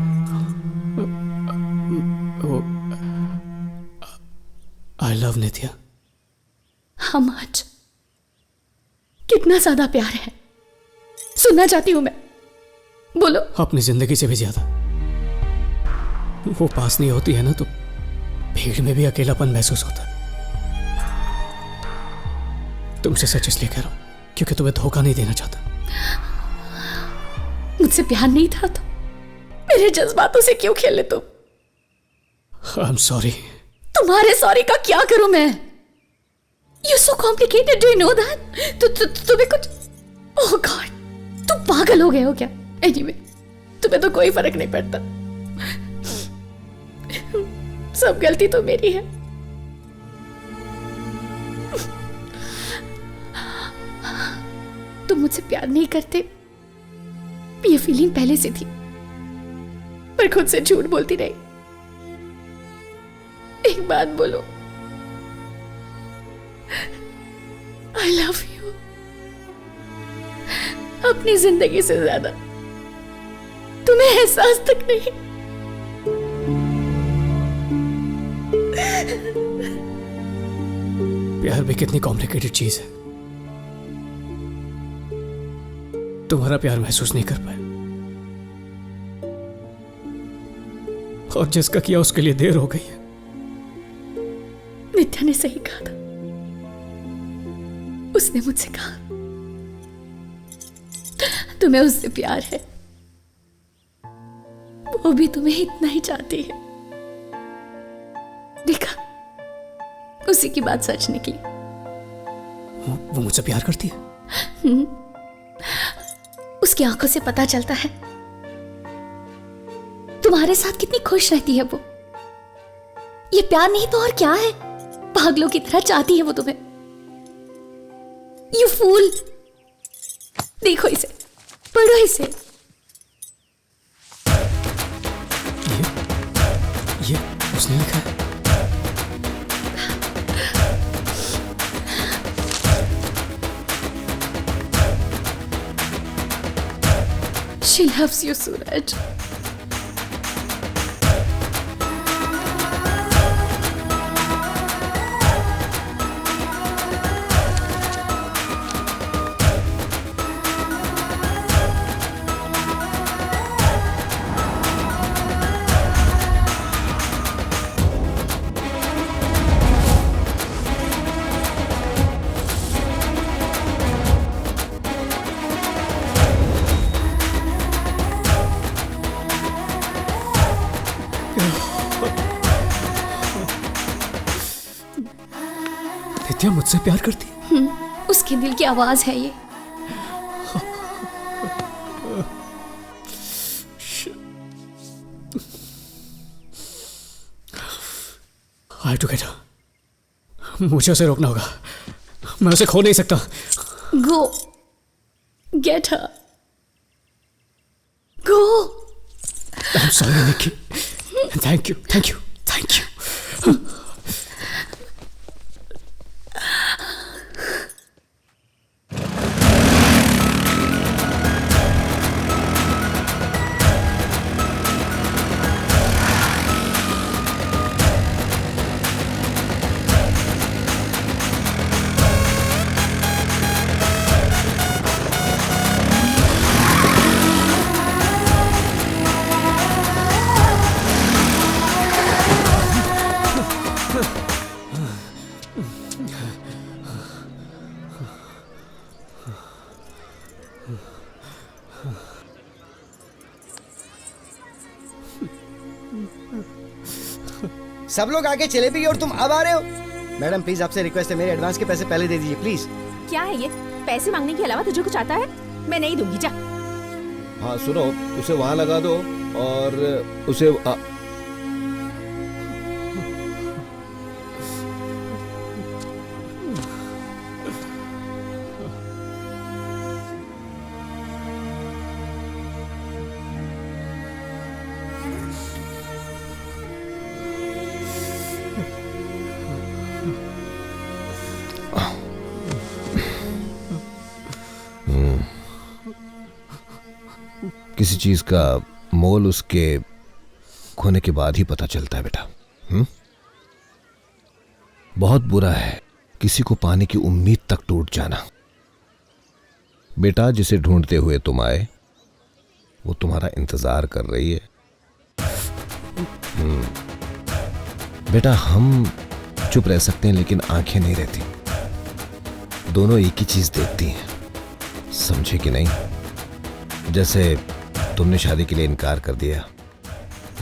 आई लव नित्या। How much? कितना ज्यादा प्यार है? सुनना चाहती हूं मैं। बोलो। अपनी जिंदगी से भी ज्यादा। वो पास नहीं होती है ना तो भीड़ में भी अकेलापन महसूस होता है। तुमसे सच इसलिए कह रहा हूं क्योंकि तुम्हें धोखा नहीं देना चाहता। मुझसे प्यार नहीं था तो मेरे जज्बातों से क्यों खेले तुम? आई एम सॉरी। तुम्हारे सॉरी का क्या करूं मैं? You're so complicated, do you know that? तुम्हें कुछ, oh God, तुम पागल हो गए हो क्या? Anyway, तुम्हें तो कोई फर्क नहीं पड़ता। सब गलती तो मेरी है। तुम मुझसे प्यार नहीं करते, ये फीलिंग पहले से थी, पर खुद से झूठ बोलती रही। एक बात बोलो, I love you। अपनी जिंदगी से ज्यादा तुम्हें एहसास तक नहीं। प्यार भी कितनी कॉम्प्लिकेटेड चीज है। तुम्हारा प्यार महसूस नहीं कर पाया, और जिसका किया उसके लिए देर हो गई है। नित्या ने सही कहा था। उसने मुझसे कहा तुम्हें उससे प्यार है, वो भी तुम्हें इतना ही चाहती है। देखा, उसी की बात सच निकली। वो मुझसे प्यार करती है? उसकी आंखों से पता चलता है। तुम्हारे साथ कितनी खुश रहती है वो। ये प्यार नहीं तो और क्या है? पागलों की तरह चाहती है वो तुम्हें। You fool! देखो इसे, पढ़ो इसे। ये उसने लिखा है। She loves you, Suraj. नित्या मुझसे प्यार करती है? उसके दिल की आवाज है ये। I have to get her. मुझे उसे रोकना होगा। मैं उसे खो नहीं सकता। Go. Get her. Go. I'm sorry, Nikki. Thank you. Thank you. Thank you. सब लोग आगे चले भी गए और तुम अब आ रहे हो। मैडम प्लीज आपसे रिक्वेस्ट है, मेरे एडवांस के पैसे पहले दे दीजिए प्लीज। क्या है ये? पैसे मांगने के अलावा तुझे कुछ आता है? मैं नहीं दूंगी, जा। हाँ सुनो, उसे वहाँ लगा दो और उसे किसी चीज का मोल उसके खोने के बाद ही पता चलता है बेटा। बहुत बुरा है किसी को पाने की उम्मीद तक टूट जाना। बेटा जिसे ढूंढते हुए तुम आए वो तुम्हारा इंतजार कर रही है। बेटा हम चुप रह सकते हैं लेकिन आंखें नहीं रहती। दोनों एक ही चीज देखती हैं, समझे कि नहीं? जैसे तुमने शादी के लिए इनकार कर दिया,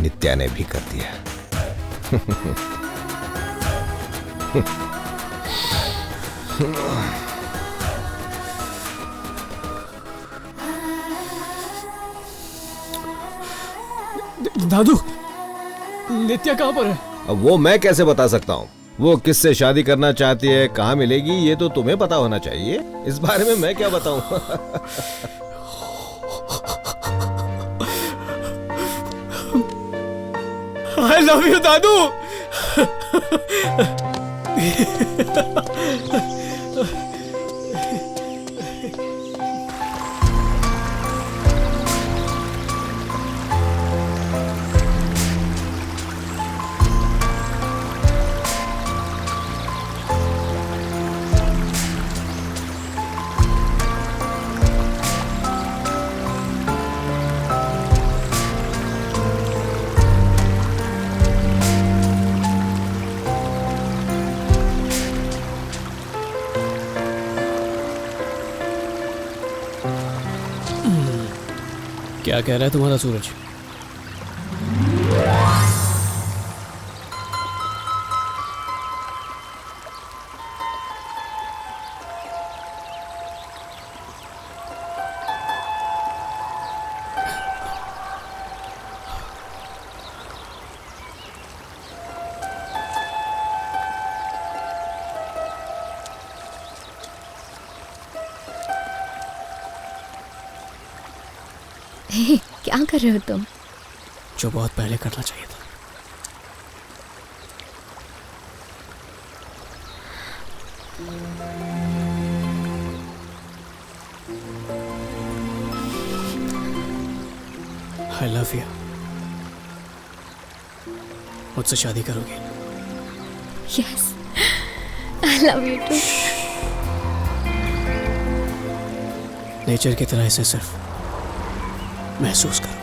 नित्या ने भी कर दिया। दादू, नित्या कहाँ पर है? अब वो मैं कैसे बता सकता हूँ? वो किससे शादी करना चाहती है, कहाँ मिलेगी, ये तो तुम्हें पता होना चाहिए। इस बारे में मैं क्या बताऊं? I love you, दादू। क्या कह रहा है तुम्हारा सूरज? क्या कर रहे हो तुम? जो बहुत पहले करना चाहिए था। I love you। मुझसे शादी करोगे? Yes, I love you too। Nature की तरह इसे सिर्फ महसूस करो।